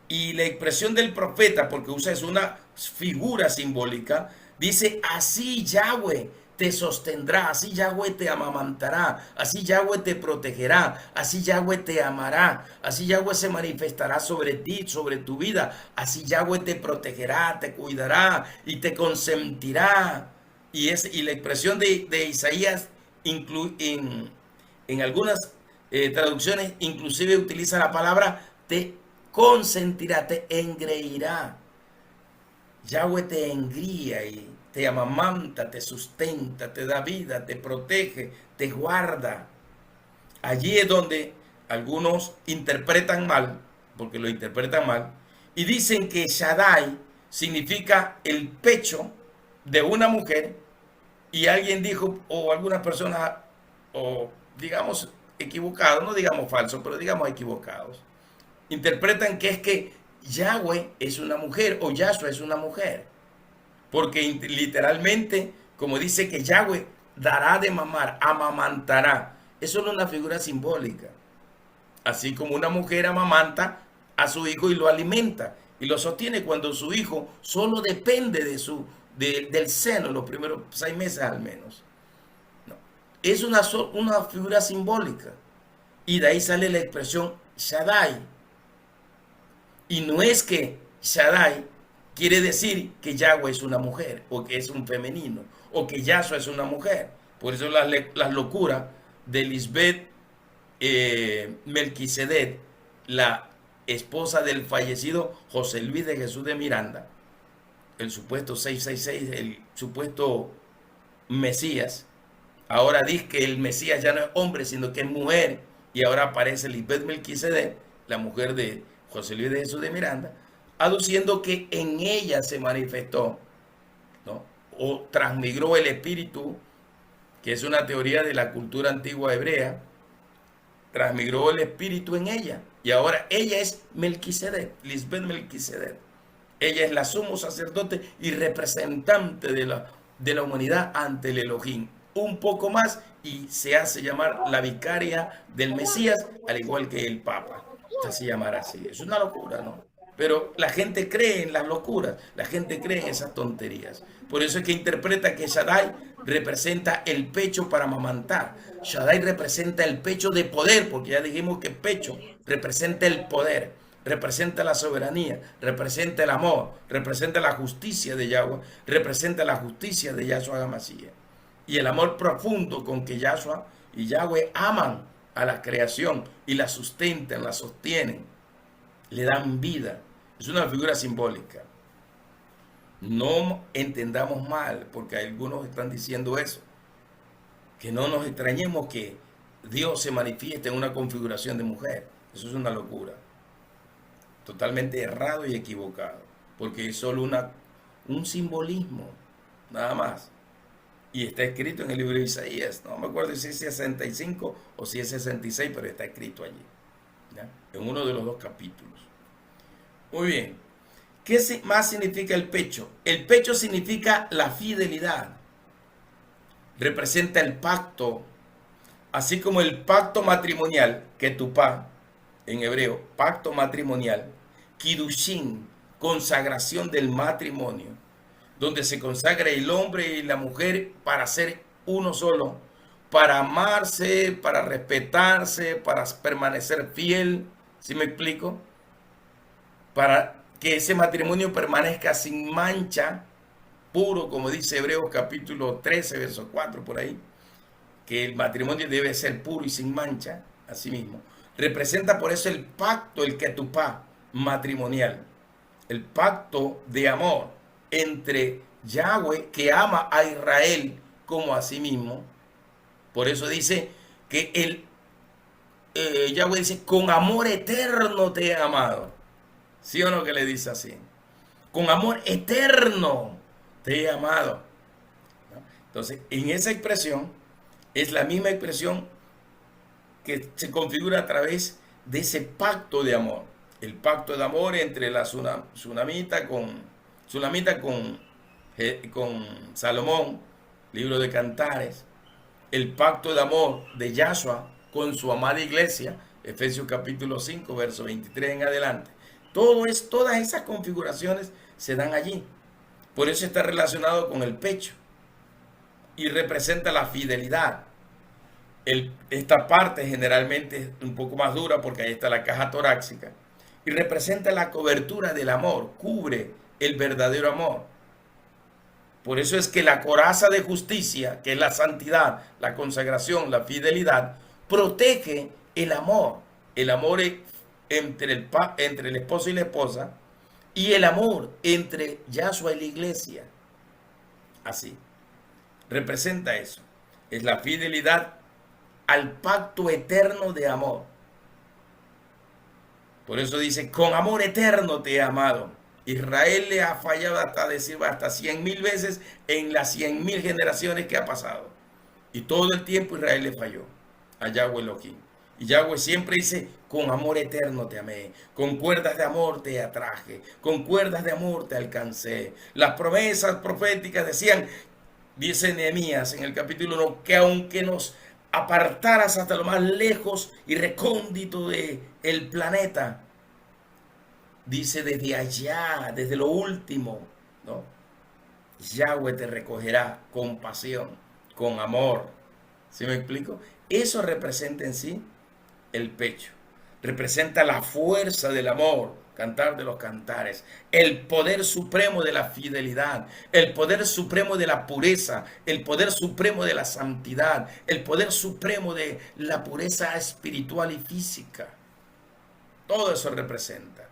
Y la expresión del profeta, porque usa es una figura simbólica, dice: así Yahweh te sostendrá, así Yahweh te amamantará, así Yahweh te protegerá, así Yahweh te amará, así Yahweh se manifestará sobre ti, sobre tu vida, así Yahweh te protegerá, te cuidará y te consentirá. Y la expresión de Isaías en algunas traducciones inclusive utiliza la palabra te consentirá, te engreirá. Yahweh te engría y te amamanta, te sustenta, te da vida, te protege, te guarda. Allí es donde algunos interpretan mal, porque lo interpretan mal, y dicen que Shaddai significa el pecho de una mujer, y alguien dijo, o algunas personas, o digamos equivocados, no digamos falsos, pero digamos equivocados, interpretan que es que Yahweh es una mujer o Yahshua es una mujer, porque literalmente, como dice que Yahweh dará de mamar, amamantará, eso no es una figura simbólica. Así como una mujer amamanta a su hijo y lo alimenta y lo sostiene cuando su hijo solo depende del seno los primeros 6 meses al menos. No. Es una figura simbólica, y de ahí sale la expresión Shaddai. Y no es que Shaddai quiere decir que Yahweh es una mujer, o que es un femenino, o que Yahshua es una mujer. Por eso las locuras de Lisbeth Melquisedec, la esposa del fallecido José Luis de Jesús de Miranda, el supuesto 666, el supuesto Mesías. Ahora dice que el Mesías ya no es hombre, sino que es mujer, y ahora aparece Lisbeth Melquisedec, la mujer de José Luis de Jesús de Miranda, aduciendo que en ella se manifestó, ¿no?, o transmigró el espíritu, que es una teoría de la cultura antigua hebrea. Transmigró el espíritu en ella, y ahora ella es Melquisedec, Lisbeth Melquisedec. Ella es la sumo sacerdote y representante de la humanidad ante el Elohim. Un poco más y se hace llamar la vicaria del Mesías, al igual que el Papa. gusta así llamar así. Es una locura, ¿no? Pero la gente cree en las locuras, la gente cree en esas tonterías. Por eso es que interpreta que Shaddai representa el pecho para amamantar. Shaddai representa el pecho de poder, porque ya dijimos que pecho representa el poder, representa la soberanía, representa el amor, representa la justicia de Yahweh, representa la justicia de Yahshua HaMashiach. Y el amor profundo con que Yahshua y Yahweh aman a la creación y la sustentan, la sostienen, le dan vida. Es una figura simbólica. No entendamos mal, porque algunos están diciendo eso. Que no nos extrañemos que Dios se manifieste en una configuración de mujer. Eso es una locura. Totalmente errado y equivocado. Porque es solo un simbolismo, nada más. Y está escrito en el libro de Isaías. No me acuerdo si es 65 o si es 66, pero está escrito allí, ¿ya? En uno de los dos capítulos. Muy bien. ¿Qué más significa el pecho? El pecho significa la fidelidad. Representa el pacto, así como el pacto matrimonial, ketupá, en hebreo, pacto matrimonial, kiddushin, consagración del matrimonio, donde se consagra el hombre y la mujer para ser uno solo, para amarse, para respetarse, para permanecer fiel, ¿sí me explico? Para que ese matrimonio permanezca sin mancha, puro, como dice Hebreos capítulo 13, verso 4 por ahí, que el matrimonio debe ser puro y sin mancha, así mismo. Representa por eso el pacto, el ketupá matrimonial, el pacto de amor entre Yahweh, que ama a Israel como a sí mismo. Por eso dice que Yahweh dice, con amor eterno te he amado. ¿Sí o no que le dice así? Con amor eterno te he amado. Entonces, en esa expresión es la misma expresión que se configura a través de ese pacto de amor. El pacto de amor entre la Sunamita con Salomón, libro de Cantares. El pacto de amor de Yahshua con su amada iglesia, Efesios capítulo 5, verso 23 en adelante. Todas esas configuraciones se dan allí. Por eso está relacionado con el pecho y representa la fidelidad. Esta parte generalmente es un poco más dura porque ahí está la caja torácica y representa la cobertura del amor, cubre el verdadero amor. Por eso es que la coraza de justicia, que es la santidad, la consagración, la fidelidad, protege el amor entre el esposo y la esposa, y el amor entre Yahshua y la iglesia. Así. Representa eso. Es la fidelidad al pacto eterno de amor. Por eso dice, con amor eterno te he amado. Israel le ha fallado hasta decir hasta 100,000 veces en las 100,000 generaciones que ha pasado. Y todo el tiempo Israel le falló a Yahweh Elohim. Y Yahweh siempre dice, con amor eterno te amé, con cuerdas de amor te atraje, con cuerdas de amor te alcancé. Las promesas proféticas decían, dice Nehemías en el capítulo 1, que aunque nos apartaras hasta lo más lejos y recóndito del planeta, dice desde allá, desde lo último, ¿no? Yahweh te recogerá con pasión, con amor. ¿Sí me explico? Eso representa en sí el pecho. Representa la fuerza del amor, cantar de los cantares, el poder supremo de la fidelidad, el poder supremo de la pureza, el poder supremo de la santidad, el poder supremo de la pureza espiritual y física. Todo eso representa.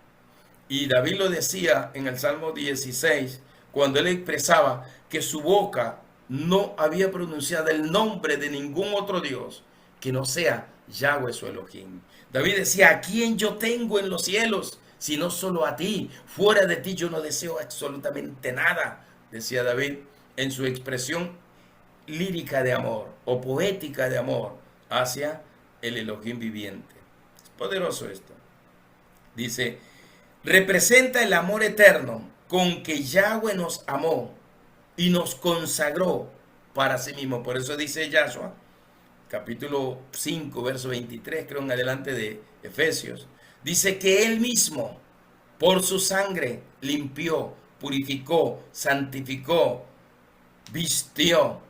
Y David lo decía en el Salmo 16, cuando él expresaba que su boca no había pronunciado el nombre de ningún otro Dios que no sea Yahweh su Elohim. David decía, ¿a quién yo tengo en los cielos? Sino solo a ti. Fuera de ti yo no deseo absolutamente nada, decía David en su expresión lírica de amor o poética de amor hacia el Elohim viviente. Es poderoso esto. Dice, representa el amor eterno con que Yahweh nos amó y nos consagró para sí mismo. Por eso dice Yahshua, capítulo 5, verso 23, creo en adelante de Efesios, Dice que Él mismo, por su sangre, limpió, purificó, santificó, vistió,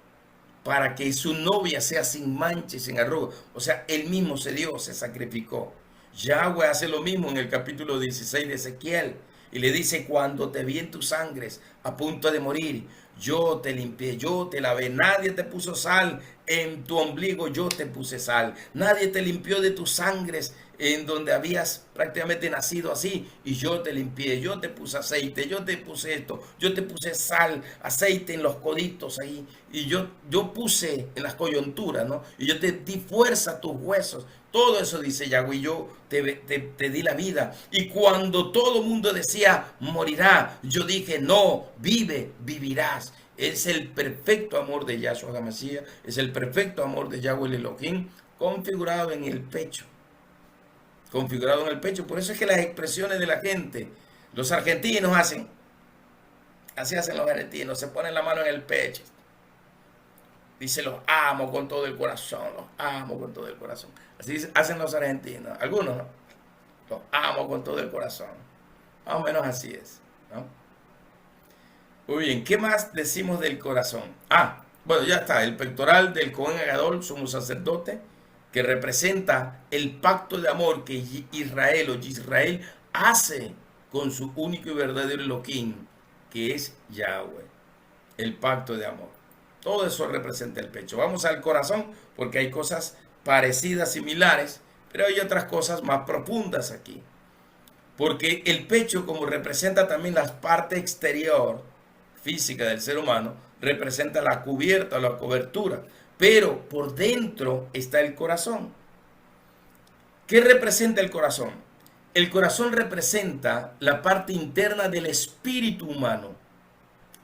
para que su novia sea sin mancha y sin arruga. O sea, Él mismo se dio, se sacrificó. Yahweh hace lo mismo en el capítulo 16 de Ezequiel. Y le dice, cuando te vi en tus sangres a punto de morir, yo te limpié, yo te lavé. Nadie te puso sal en tu ombligo, yo te puse sal. Nadie te limpió de tus sangres en donde habías prácticamente nacido así. Y yo te limpié, yo te puse aceite, yo te puse esto, yo te puse sal, aceite en los coditos ahí. Y yo puse en las coyunturas, ¿no? Y yo te di fuerza a tus huesos. Todo eso dice Yahweh, yo te di la vida. Y cuando todo el mundo decía, morirá, yo dije, no, vive, vivirás. Es el perfecto amor de Yahshua HaMashiach, es el perfecto amor de Yahweh el Elohim, configurado en el pecho. Configurado en el pecho. Por eso es que las expresiones de la gente, los argentinos hacen, así hacen los argentinos, se ponen la mano en el pecho. Dice, los amo con todo el corazón, los amo con todo el corazón. Así hacen los argentinos, algunos, ¿no? Los amo con todo el corazón. Más o menos así es, ¿no? Muy bien, ¿qué más decimos del corazón? Bueno, ya está, el pectoral del Cohen Agadol, sumo sacerdote, que representa el pacto de amor que Israel hace con su único y verdadero Elohim, que es Yahweh. El pacto de amor. Todo eso representa el pecho. Vamos al corazón porque hay cosas parecidas, similares, pero hay otras cosas más profundas aquí. Porque el pecho, como representa también la parte exterior física del ser humano, representa la cubierta o la cobertura, pero por dentro está el corazón. ¿Qué representa el corazón? El corazón representa la parte interna del espíritu humano,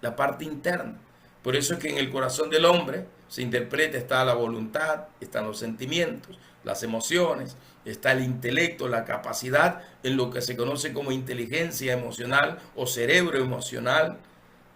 la parte interna. Por eso es que en el corazón del hombre se interpreta, está la voluntad, están los sentimientos, las emociones, está el intelecto, la capacidad en lo que se conoce como inteligencia emocional o cerebro emocional,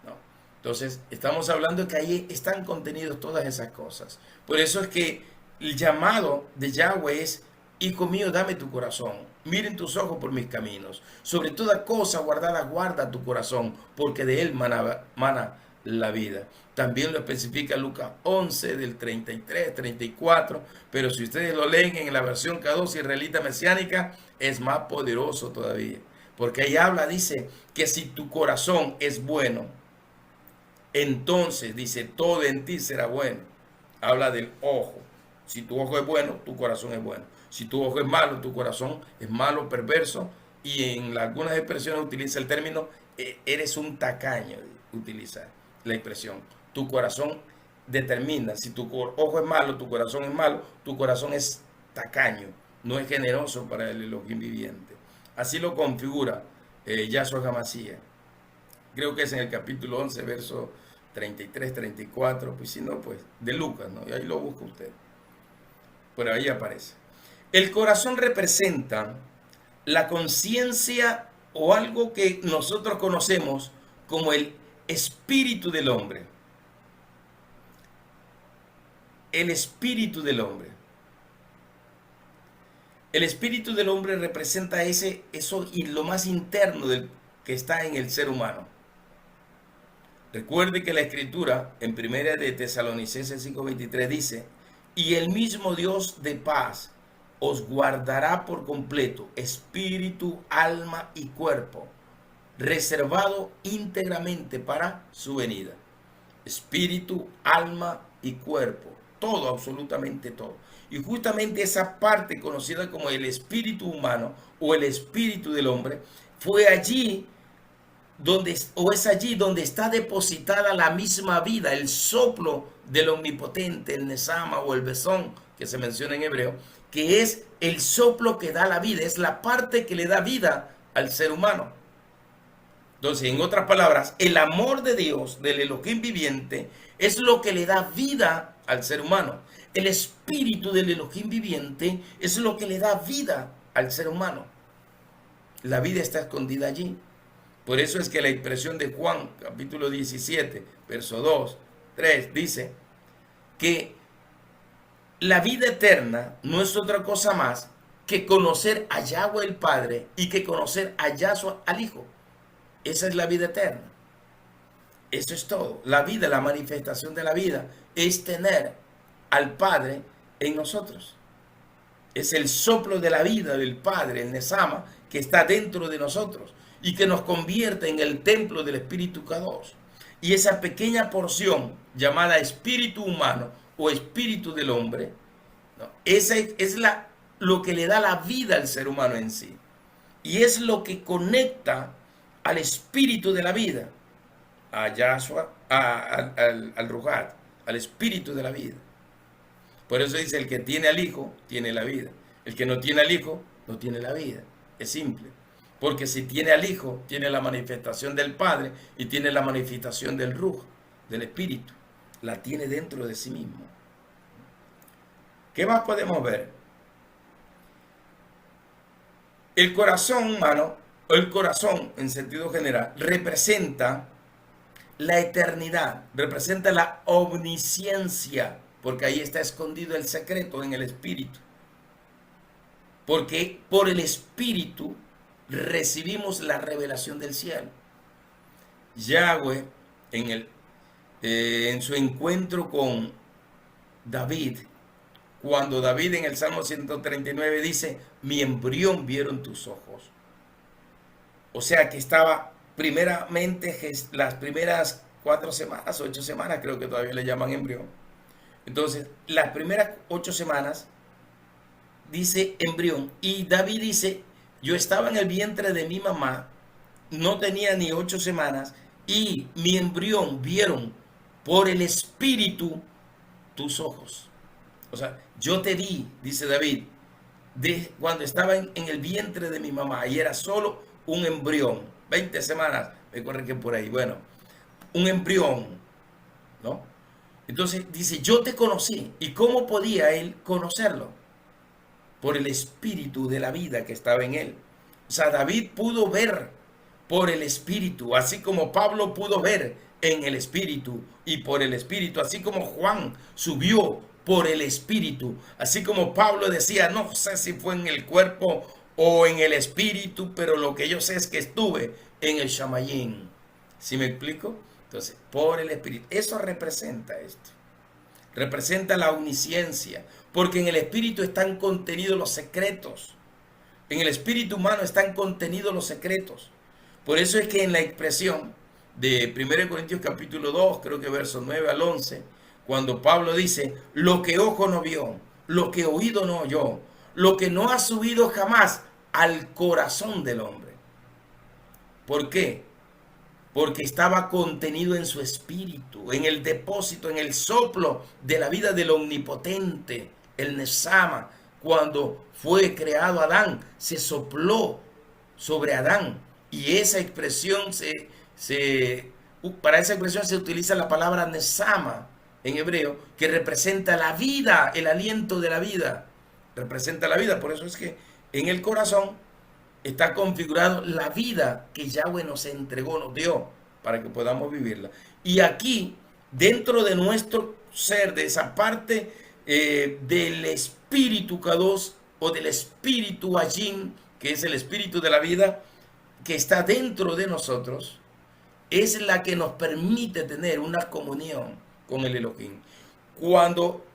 ¿no? Entonces, estamos hablando de que ahí están contenidos todas esas cosas. Por eso es que el llamado de Yahweh es, hijo mío, dame tu corazón, miren tus ojos por mis caminos, sobre toda cosa guardada, guarda tu corazón, porque de él mana la vida. También lo especifica Lucas 11 del 33, 34, pero si ustedes lo leen en la versión K2 israelita mesiánica, es más poderoso todavía, porque ahí habla, dice que si tu corazón es bueno, entonces dice todo en ti será bueno. Habla del ojo. Si tu ojo es bueno, tu corazón es bueno. Si tu ojo es malo, tu corazón es malo, perverso, y en algunas expresiones utiliza el término eres un tacaño, utiliza la expresión. Tu corazón determina, si tu ojo es malo, tu corazón es malo, tu corazón es tacaño, no es generoso para el Elohim viviente. Así lo configura Yahshua HaMashiach. Creo que es en el capítulo 11, verso 33, 34, pues si no, pues de Lucas, ¿no? Y ahí lo busca usted. Por ahí aparece. El corazón representa la conciencia o algo que nosotros conocemos como el espíritu del hombre. El espíritu del hombre. El espíritu del hombre representa eso y lo más interno que está en el ser humano. Recuerde que la escritura en primera de Tesalonicenses 5:23 dice, y el mismo Dios de paz os guardará por completo, espíritu, alma y cuerpo, reservado íntegramente para su venida. Espíritu, alma y cuerpo, todo, absolutamente todo. Y justamente esa parte conocida como el espíritu humano o el espíritu del hombre, fue allí es allí donde está depositada la misma vida, el soplo del omnipotente, el Nesama o el Besón, que se menciona en hebreo, que es el soplo que da la vida, es la parte que le da vida al ser humano. Entonces, en otras palabras, el amor de Dios, del Elohim viviente, es lo que le da vida al ser humano. El espíritu del Elohim viviente es lo que le da vida al ser humano. La vida está escondida allí. Por eso es que la expresión de Juan, capítulo 17, verso 2, 3, dice que la vida eterna no es otra cosa más que conocer a Yahweh el Padre y que conocer a Yahshua al Hijo. Esa es la vida eterna. Eso es todo. La vida, la manifestación de la vida, es tener al Padre en nosotros. Es el soplo de la vida del Padre, el Nesama, que está dentro de nosotros y que nos convierte en el templo del Espíritu Kadosh. Y esa pequeña porción llamada espíritu humano o espíritu del hombre, ¿no? Esa es lo que le da la vida al ser humano en sí. Y es lo que conecta al espíritu de la vida, a Yahshua, al Ruhat, al espíritu de la vida. Por eso dice, el que tiene al Hijo, tiene la vida. El que no tiene al Hijo, no tiene la vida. Es simple. Porque si tiene al Hijo, tiene la manifestación del Padre y tiene la manifestación del Ruj, del Espíritu. La tiene dentro de sí mismo. ¿Qué más podemos ver? El corazón humano, o el corazón en sentido general, representa la eternidad, representa la omnisciencia, porque ahí está escondido el secreto en el Espíritu. Porque por el Espíritu recibimos la revelación del cielo. Yahweh, en su encuentro con David, cuando David en el Salmo 139 dice, mi embrión vieron tus ojos. O sea que estaba primeramente las primeras 4 semanas, 8 semanas, creo que todavía le llaman embrión. Entonces, las primeras 8 semanas dice embrión. Y David dice, yo estaba en el vientre de mi mamá, no tenía ni 8 semanas, y mi embrión vieron por el Espíritu tus ojos. O sea, yo te vi, dice David, cuando estaba en el vientre de mi mamá, y era solo un embrión, 20 semanas, me corrigen por ahí, bueno, un embrión, ¿no? Entonces dice, yo te conocí. ¿Y cómo podía él conocerlo? Por el espíritu de la vida que estaba en él. O sea, David pudo ver por el espíritu, así como Pablo pudo ver en el espíritu y por el espíritu, así como Juan subió por el espíritu, así como Pablo decía, no sé si fue en el cuerpo o en el espíritu, pero lo que yo sé es que estuve en el Shamayim. ¿Sí me explico? Entonces, por el espíritu. Eso representa esto. Representa la omnisciencia, porque en el espíritu están contenidos los secretos. En el espíritu humano están contenidos los secretos. Por eso es que en la expresión de 1 Corintios capítulo 2, creo que versos 9 al 11, cuando Pablo dice, lo que ojo no vio, lo que oído no oyó, lo que no ha subido jamás al corazón del hombre. ¿Por qué? Porque estaba contenido en su espíritu, en el depósito, en el soplo de la vida del omnipotente, el Nesama. Cuando fue creado Adán, se sopló sobre Adán. Y esa expresión para esa expresión se utiliza la palabra Nesama en hebreo, que representa la vida, el aliento de la vida. Representa la vida, por eso es que en el corazón está configurado la vida que Yahweh nos entregó, nos dio, para que podamos vivirla. Y aquí, dentro de nuestro ser, de esa parte del espíritu Kadosh o del espíritu Ajin, que es el espíritu de la vida, que está dentro de nosotros, es la que nos permite tener una comunión con el Elohim. Cuando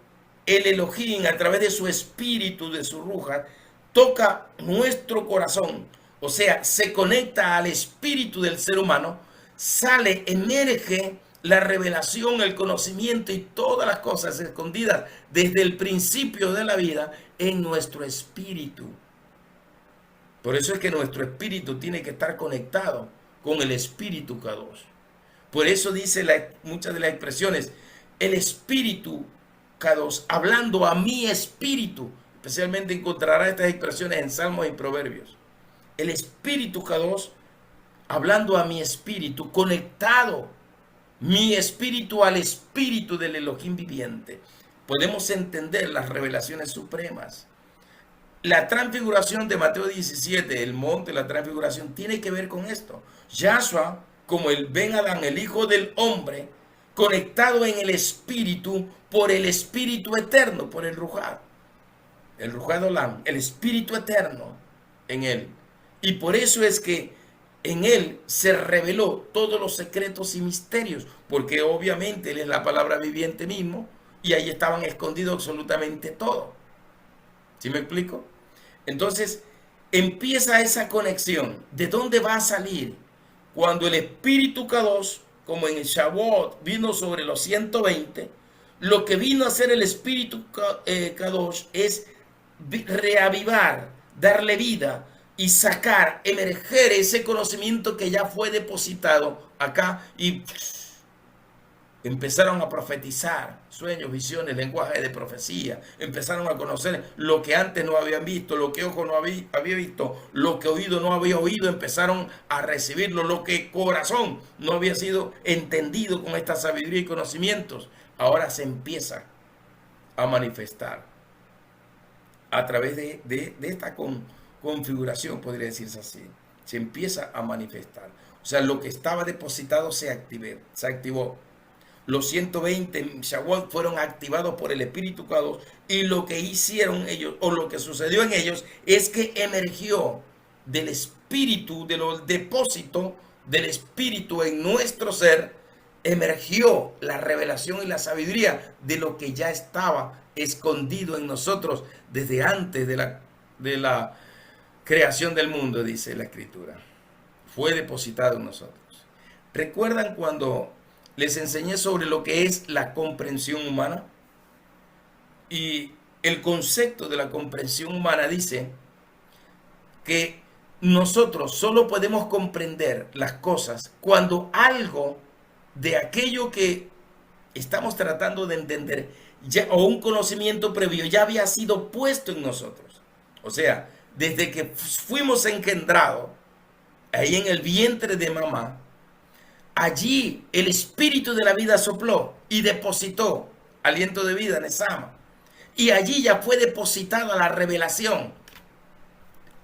el Elohim, a través de su espíritu, de su ruja, toca nuestro corazón, o sea, se conecta al espíritu del ser humano, sale, emerge la revelación, el conocimiento y todas las cosas escondidas desde el principio de la vida en nuestro espíritu. Por eso es que nuestro espíritu tiene que estar conectado con el espíritu Kadosh. Por eso dice muchas de las expresiones, el espíritu Kadosh, hablando a mi espíritu. Especialmente encontrará estas expresiones en Salmos y Proverbios. El espíritu Kadosh, hablando a mi espíritu, conectado mi espíritu al espíritu del Elohim viviente. Podemos entender las revelaciones supremas. La transfiguración de Mateo 17, el monte de la transfiguración, tiene que ver con esto. Yahshua, como el Ben Adán, el hijo del hombre, conectado en el espíritu por el espíritu eterno, por el Ruhat. el Ruach Olam, el Espíritu Eterno en él. Y por eso es que en él se reveló todos los secretos y misterios, porque obviamente él es la palabra viviente mismo, y ahí estaban escondidos absolutamente todo. ¿Sí me explico? Entonces, empieza esa conexión. ¿De dónde va a salir? Cuando el Espíritu Kadosh, como en el Shavuot, vino sobre los 120, lo que vino a hacer el Espíritu Kadosh es reavivar, darle vida y sacar, emerger ese conocimiento que ya fue depositado acá, y empezaron a profetizar sueños, visiones, lenguaje de profecía. Empezaron a conocer lo que antes no habían visto, lo que ojo no había visto, lo que oído no había oído. Empezaron a recibirlo, lo que corazón no había sido entendido con esta sabiduría y conocimientos. Ahora se empieza a manifestar a través de esta configuración, podría decirse así. Se empieza a manifestar. O sea, lo que estaba depositado se activó. Los 120 en Shavuot fueron activados por el Espíritu Kadosh, y lo que hicieron ellos, o lo que sucedió en ellos, es que emergió del Espíritu, de los depósitos del Espíritu en nuestro ser, emergió la revelación y la sabiduría de lo que ya estaba escondido en nosotros desde antes de la creación del mundo, dice la Escritura. Fue depositado en nosotros. ¿Recuerdan cuando les enseñé sobre lo que es la comprensión humana? Y el concepto de la comprensión humana dice que nosotros solo podemos comprender las cosas cuando algo de aquello que estamos tratando de entender ya, o un conocimiento previo, ya había sido puesto en nosotros. O sea, desde que fuimos engendrados ahí en el vientre de mamá, allí el espíritu de la vida sopló y depositó aliento de vida, Nesama. Y allí ya fue depositada la revelación.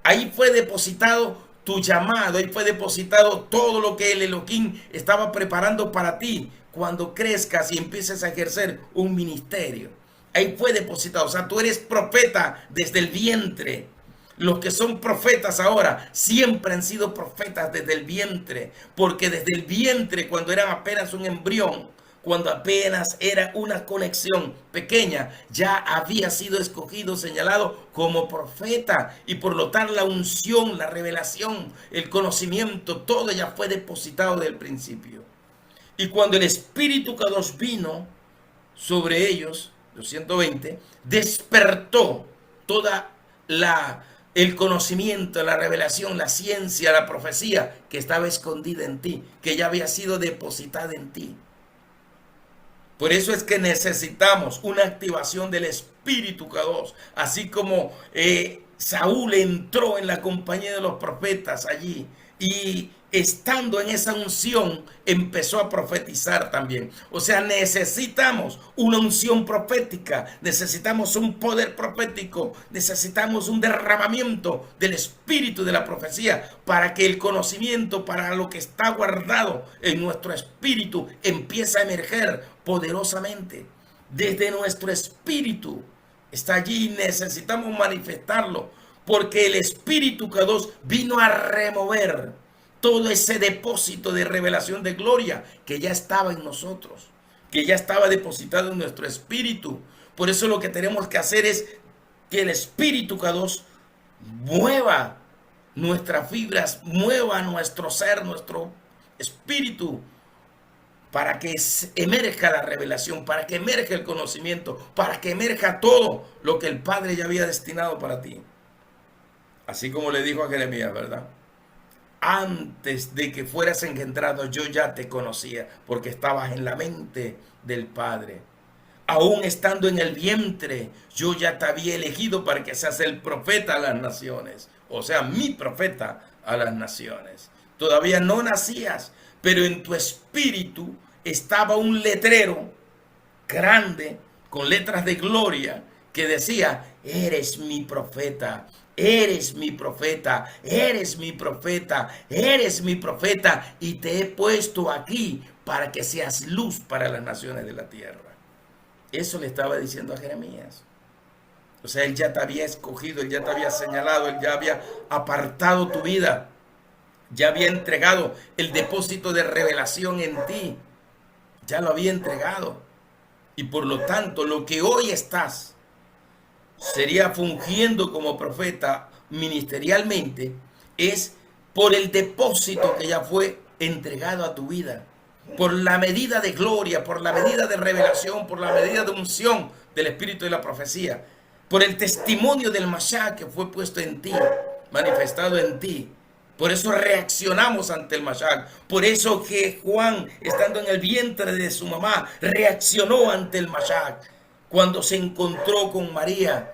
Ahí fue depositado tu llamado, ahí fue depositado todo lo que el Elohim estaba preparando para ti cuando crezcas y empieces a ejercer un ministerio. Ahí fue depositado. O sea, tú eres profeta desde el vientre. Los que son profetas ahora siempre han sido profetas desde el vientre, porque desde el vientre, cuando eran apenas un embrión, cuando apenas era una conexión pequeña, ya había sido escogido, señalado como profeta, y por lo tanto la unción, la revelación, el conocimiento, todo ya fue depositado desde el principio. Y cuando el Espíritu Kadosh vino sobre ellos, los 120, despertó toda el conocimiento, la revelación, la ciencia, la profecía que estaba escondida en ti, que ya había sido depositada en ti. Por eso es que necesitamos una activación del Espíritu Kadosh, así como Saúl entró en la compañía de los profetas allí, y estando en esa unción empezó a profetizar también. O sea, necesitamos una unción profética, necesitamos un poder profético, necesitamos un derramamiento del espíritu de la profecía para que el conocimiento, para lo que está guardado en nuestro espíritu, empiece a emerger poderosamente. Desde nuestro espíritu está allí y necesitamos manifestarlo, porque el Espíritu Kadosh vino a remover todo ese depósito de revelación de gloria que ya estaba en nosotros, que ya estaba depositado en nuestro espíritu. Por eso lo que tenemos que hacer es que el Espíritu Kadosh mueva nuestras fibras, mueva nuestro ser, nuestro espíritu, para que emerja la revelación, para que emerja el conocimiento, para que emerja todo lo que el Padre ya había destinado para ti. Así como le dijo a Jeremías, ¿verdad? Antes de que fueras engendrado, yo ya te conocía, porque estabas en la mente del Padre. Aún estando en el vientre, yo ya te había elegido para que seas el profeta a las naciones. O sea, mi profeta a las naciones. Todavía no nacías, pero en tu espíritu estaba un letrero grande con letras de gloria que decía: eres mi profeta, eres mi profeta, eres mi profeta, eres mi profeta, y te he puesto aquí para que seas luz para las naciones de la tierra. Eso le estaba diciendo a Jeremías. O sea, Él ya te había escogido, Él ya te había señalado, Él ya había apartado tu vida, ya había entregado el depósito de revelación en ti, ya lo había entregado. Y por lo tanto, lo que hoy estás sería fungiendo como profeta ministerialmente es por el depósito que ya fue entregado a tu vida, por la medida de gloria, por la medida de revelación, por la medida de unción del espíritu de la profecía, por el testimonio del Mashiach que fue puesto en ti, manifestado en ti. Por eso reaccionamos ante el Mashiach. Por eso que Juan, estando en el vientre de su mamá, reaccionó ante el Mashiach. Cuando se encontró con María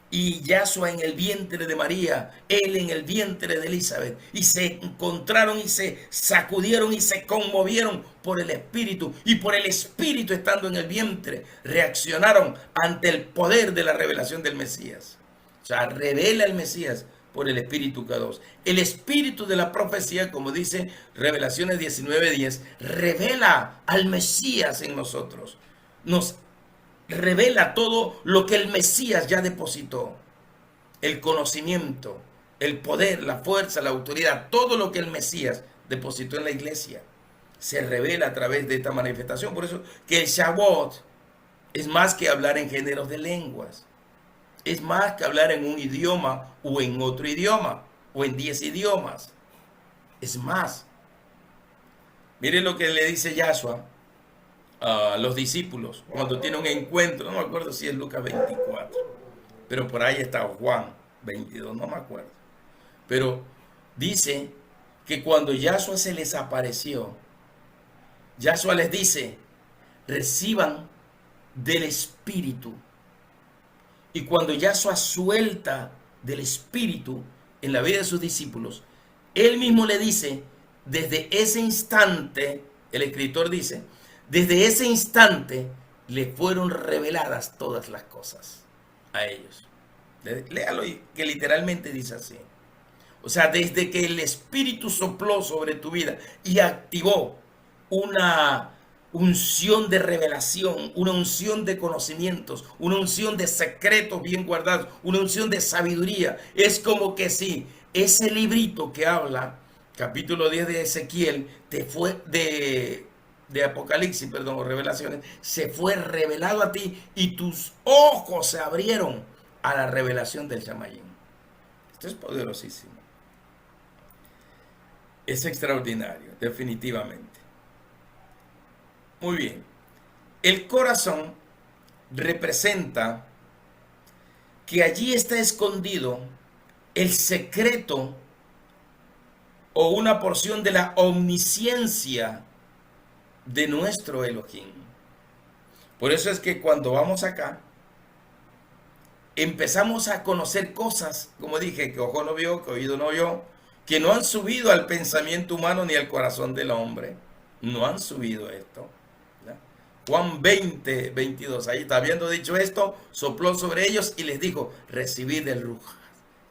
y Yahshua en el vientre de María, él en el vientre de Elizabeth, y se encontraron y se sacudieron y se conmovieron por el Espíritu, y por el Espíritu estando en el vientre, reaccionaron ante el poder de la revelación del Mesías. O sea, revela el Mesías por el Espíritu K2. El Espíritu de la profecía, como dice Revelaciones 19:10, revela al Mesías en nosotros. Nos revela todo lo que el Mesías ya depositó. El conocimiento, el poder, la fuerza, la autoridad, todo lo que el Mesías depositó en la iglesia se revela a través de esta manifestación. Por eso que el Shavuot es más que hablar en géneros de lenguas. Es más que hablar en un idioma o en otro idioma o en 10 idiomas. Es más. Miren lo que le dice Yahshua a los discípulos cuando tiene un encuentro. No me acuerdo si es Lucas 24, pero por ahí está Juan 22, no me acuerdo. Pero dice que cuando Yahshua se les apareció, Yahshua les dice, reciban del Espíritu. Y cuando Yahshua suelta del Espíritu en la vida de sus discípulos, él mismo le dice, desde ese instante, el escritor dice, desde ese instante le fueron reveladas todas las cosas a ellos. Léalo, que literalmente dice así. O sea, desde que el Espíritu sopló sobre tu vida y activó una unción de revelación, una unción de conocimientos, una unción de secretos bien guardados, una unción de sabiduría. Es como que si ese librito que habla, capítulo 10 de Ezequiel, te fue de Apocalipsis, perdón, o Revelaciones, se fue revelado a ti y tus ojos se abrieron a la revelación del Shamayim. Esto es poderosísimo. Es extraordinario, definitivamente. Muy bien. El corazón representa que allí está escondido el secreto o una porción de la omnisciencia de nuestro Elohim. Por eso es que cuando vamos acá, empezamos a conocer cosas, como dije, que ojo no vio, que oído no oyó, que no han subido al pensamiento humano ni al corazón del hombre. No han subido esto. Juan 20:22, ahí está, habiendo dicho esto, sopló sobre ellos y les dijo, recibid el Ruach,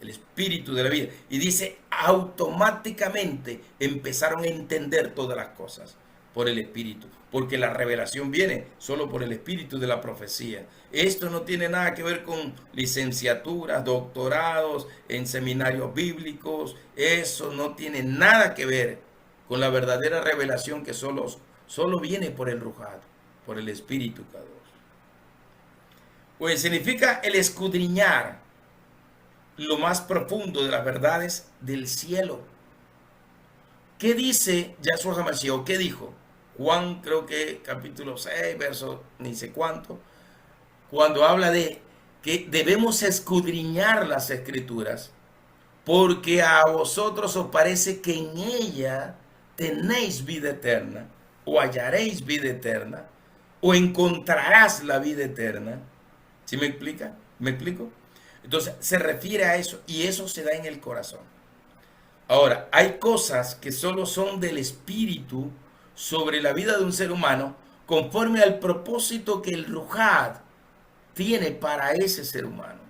el espíritu de la vida. Y dice, automáticamente empezaron a entender todas las cosas por el espíritu, porque la revelación viene solo por el espíritu de la profecía. Esto no tiene nada que ver con licenciaturas, doctorados en seminarios bíblicos. Eso no tiene nada que ver con la verdadera revelación que solo viene por el Ruach, por el Espíritu K2. Pues significa el escudriñar lo más profundo de las verdades del cielo. ¿Qué dice Yahshua HaMashiach? ¿Qué dijo? Juan, creo que capítulo 6, verso ni sé cuánto, cuando habla de que debemos escudriñar las escrituras, porque a vosotros os parece que en ella tenéis vida eterna, o hallaréis vida eterna, o encontrarás la vida eterna. ¿Sí me explica? ¿Me explico? Entonces se refiere a eso, y eso se da en el corazón. Ahora, hay cosas que solo son del espíritu sobre la vida de un ser humano, conforme al propósito que el Ruach tiene para ese ser humano,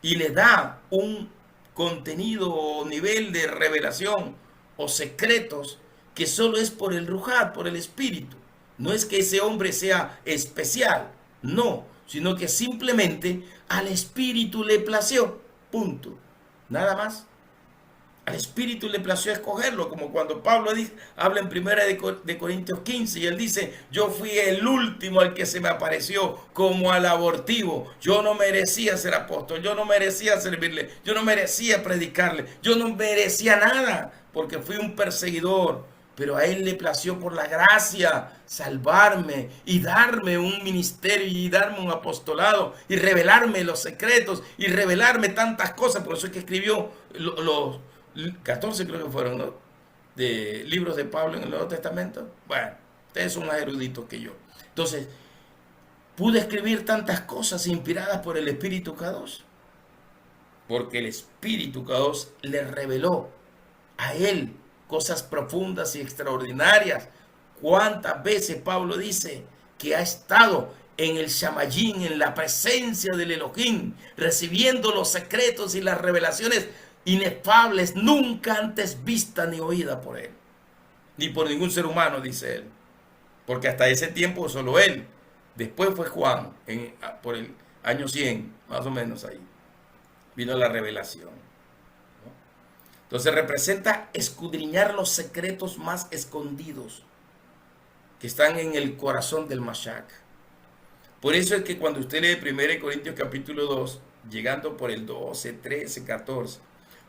y le da un contenido o nivel de revelación o secretos que solo es por el Ruach, por el espíritu. No es que ese hombre sea especial, no, sino que simplemente al Espíritu le plació. Punto. Nada más. Al Espíritu le plació escogerlo, como cuando Pablo habla en 1 Corintios 15 y él dice, yo fui el último al que se me apareció como al abortivo. Yo no merecía ser apóstol, yo no merecía servirle, yo no merecía predicarle, yo no merecía nada, porque fui un perseguidor. Pero a él le plació por la gracia salvarme y darme un ministerio y darme un apostolado y revelarme los secretos y revelarme tantas cosas. Por eso es que escribió los 14 creo que fueron, ¿no? De libros de Pablo en el Nuevo Testamento. Bueno, ustedes son más eruditos que yo. Entonces, pude escribir tantas cosas inspiradas por el Espíritu K2, porque el Espíritu K2 le reveló a él cosas profundas y extraordinarias. ¿Cuántas veces Pablo dice que ha estado en el Shamayim, en la presencia del Elohim, recibiendo los secretos y las revelaciones inefables, nunca antes vista ni oída por él, ni por ningún ser humano, dice él, porque hasta ese tiempo solo él. Después fue Juan, por el año 100, más o menos ahí, vino la revelación. Entonces representa escudriñar los secretos más escondidos que están en el corazón del Mashiach. Por eso es que cuando usted lee 1 Corintios capítulo 2, llegando por el 12, 13, 14,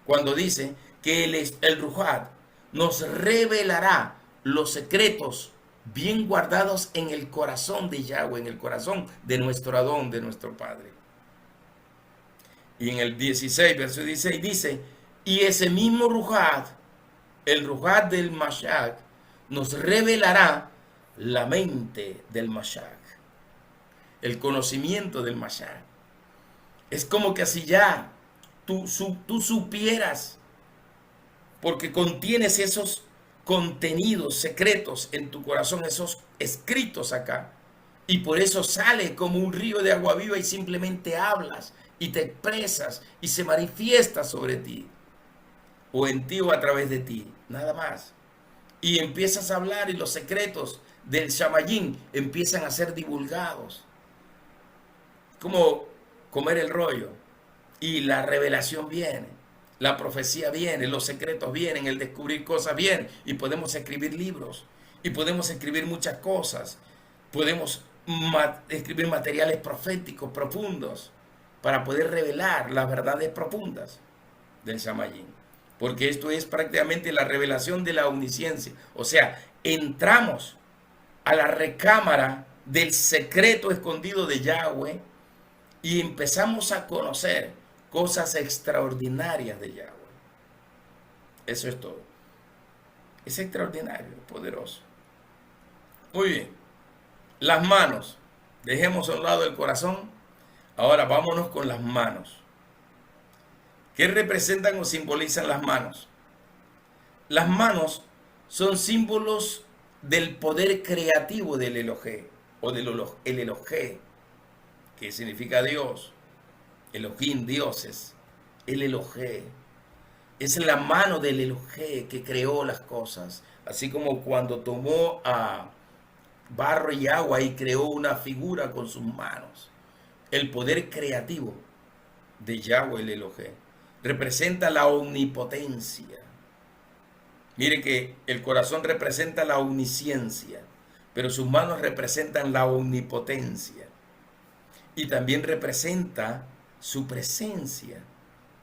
cuando dice que el Ruhat nos revelará los secretos bien guardados en el corazón de Yahweh, en el corazón de nuestro Adón, de nuestro Padre. Y en el 16, verso 16 dice, y ese mismo Ruhat, el Ruhat del Mashiach, nos revelará la mente del Mashiach, el conocimiento del Mashiach. Es como que así ya tú supieras, porque contienes esos contenidos secretos en tu corazón, esos escritos acá, y por eso sale como un río de agua viva y simplemente hablas y te expresas y se manifiesta sobre ti, o en ti o a través de ti, nada más. Y empiezas a hablar y los secretos del Shamayim empiezan a ser divulgados, como comer el rollo. Y la revelación viene, la profecía viene, los secretos vienen, el descubrir cosas viene. Y podemos escribir libros, y podemos escribir muchas cosas. Podemos escribir materiales proféticos profundos para poder revelar las verdades profundas del Shamayim. Porque esto es prácticamente la revelación de la omnisciencia. O sea, entramos a la recámara del secreto escondido de Yahweh y empezamos a conocer cosas extraordinarias de Yahweh. Eso es todo. Es extraordinario, poderoso. Muy bien. Las manos. Dejemos a un lado el corazón. Ahora vámonos con las manos. ¿Qué representan o simbolizan las manos? Las manos son símbolos del poder creativo del Elohé, o del el Elohé, que significa Dios. Elohim, dioses. El Elohé. Es la mano del Elohé que creó las cosas. Así como cuando tomó a barro y agua y creó una figura con sus manos. El poder creativo de Yahweh el Elohé representa la omnipotencia. Mire que el corazón representa la omnisciencia, pero sus manos representan la omnipotencia. Y también representa su presencia.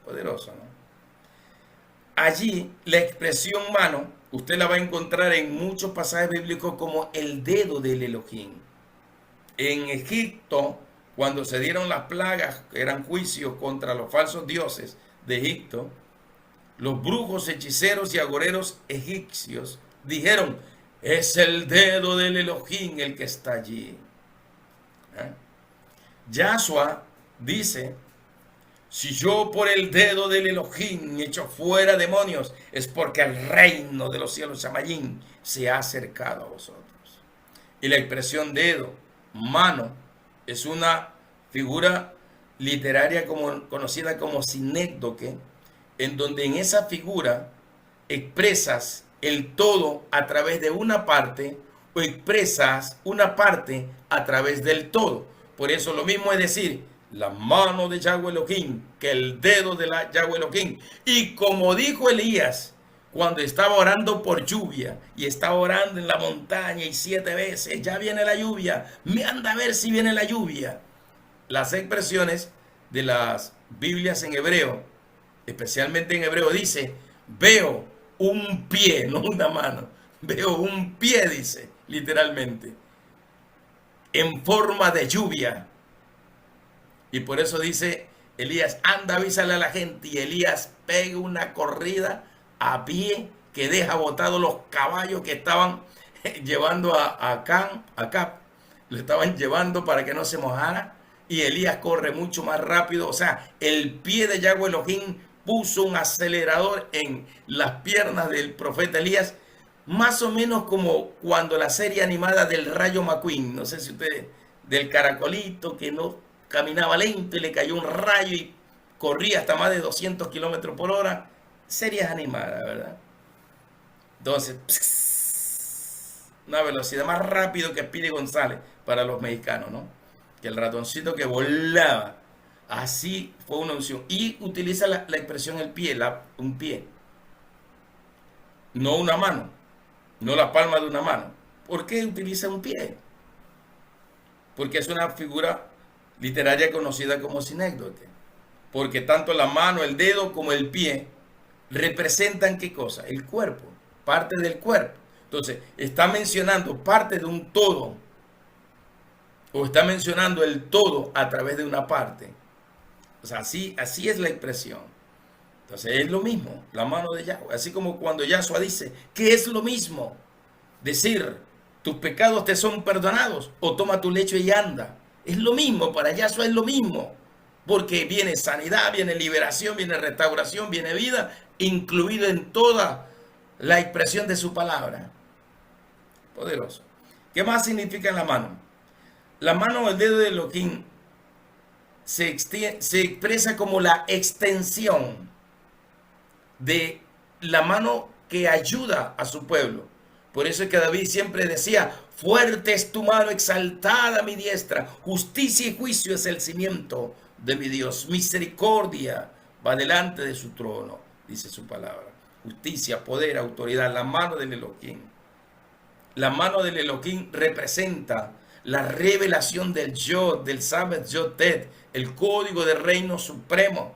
Poderoso, ¿no? Allí la expresión mano, usted la va a encontrar en muchos pasajes bíblicos como el dedo del Elohim. En Egipto, cuando se dieron las plagas, que eran juicios contra los falsos dioses de Egipto, los brujos, hechiceros y agoreros egipcios dijeron, es el dedo del Elohim el que está allí. Yahshua dice, si yo por el dedo del Elohim echo fuera demonios, es porque el reino de los cielos, Shamayim, se ha acercado a vosotros. Y la expresión dedo, mano, es una figura literaria conocida como sinécdoque, en donde en esa figura expresas el todo a través de una parte o expresas una parte a través del todo. Por eso lo mismo es decir, la mano de Yahweh Elohim, que el dedo de la Yahweh Elohim. Y como dijo Elías, cuando estaba orando por lluvia y estaba orando en la montaña y 7 veces, ya viene la lluvia, me anda a ver si viene la lluvia. Las expresiones de las Biblias en hebreo, especialmente en hebreo, dice, veo un pie, no una mano, veo un pie, dice, literalmente, en forma de lluvia. Y por eso dice Elías, anda, avísale a la gente. Y Elías pega una corrida a pie que deja botados los caballos que estaban llevando a Acab. Lo estaban llevando para que no se mojara. Y Elías corre mucho más rápido. O sea, el pie de Yahweh Elohim puso un acelerador en las piernas del profeta Elías. Más o menos como cuando la serie animada del Rayo McQueen, no sé si ustedes, del caracolito que no caminaba lento y le cayó un rayo y corría hasta más de 200 kilómetros por hora. Series animadas, ¿verdad? Entonces, una velocidad más rápido que Speedy González para los mexicanos, ¿no? Que el ratoncito que volaba. Así fue una unción. Y utiliza la expresión el pie, un pie. No una mano, no la palma de una mano. ¿Por qué utiliza un pie? Porque es una figura literaria conocida como sinécdoque. Porque tanto la mano, el dedo como el pie representan ¿qué cosa? El cuerpo, parte del cuerpo. Entonces, está mencionando parte de un todo, o está mencionando el todo a través de una parte. O sea, así es la expresión. Entonces, es lo mismo, la mano de Yahweh. Así como cuando Yahshua dice que es lo mismo decir, tus pecados te son perdonados, o toma tu lecho y anda. Es lo mismo, para Yahshua es lo mismo. Porque viene sanidad, viene liberación, viene restauración, viene vida, incluido en toda la expresión de su palabra. Poderoso. ¿Qué más significa la mano? La mano o el dedo de Elohim se expresa como la extensión de la mano que ayuda a su pueblo. Por eso es que David siempre decía, fuerte es tu mano, exaltada mi diestra, justicia y juicio es el cimiento de mi Dios, misericordia va delante de su trono, dice su palabra. Justicia, poder, autoridad, la mano del Elohim. La mano del Elohim representa la revelación del Yod, del Sabbath Yod-Tet, el código del reino supremo,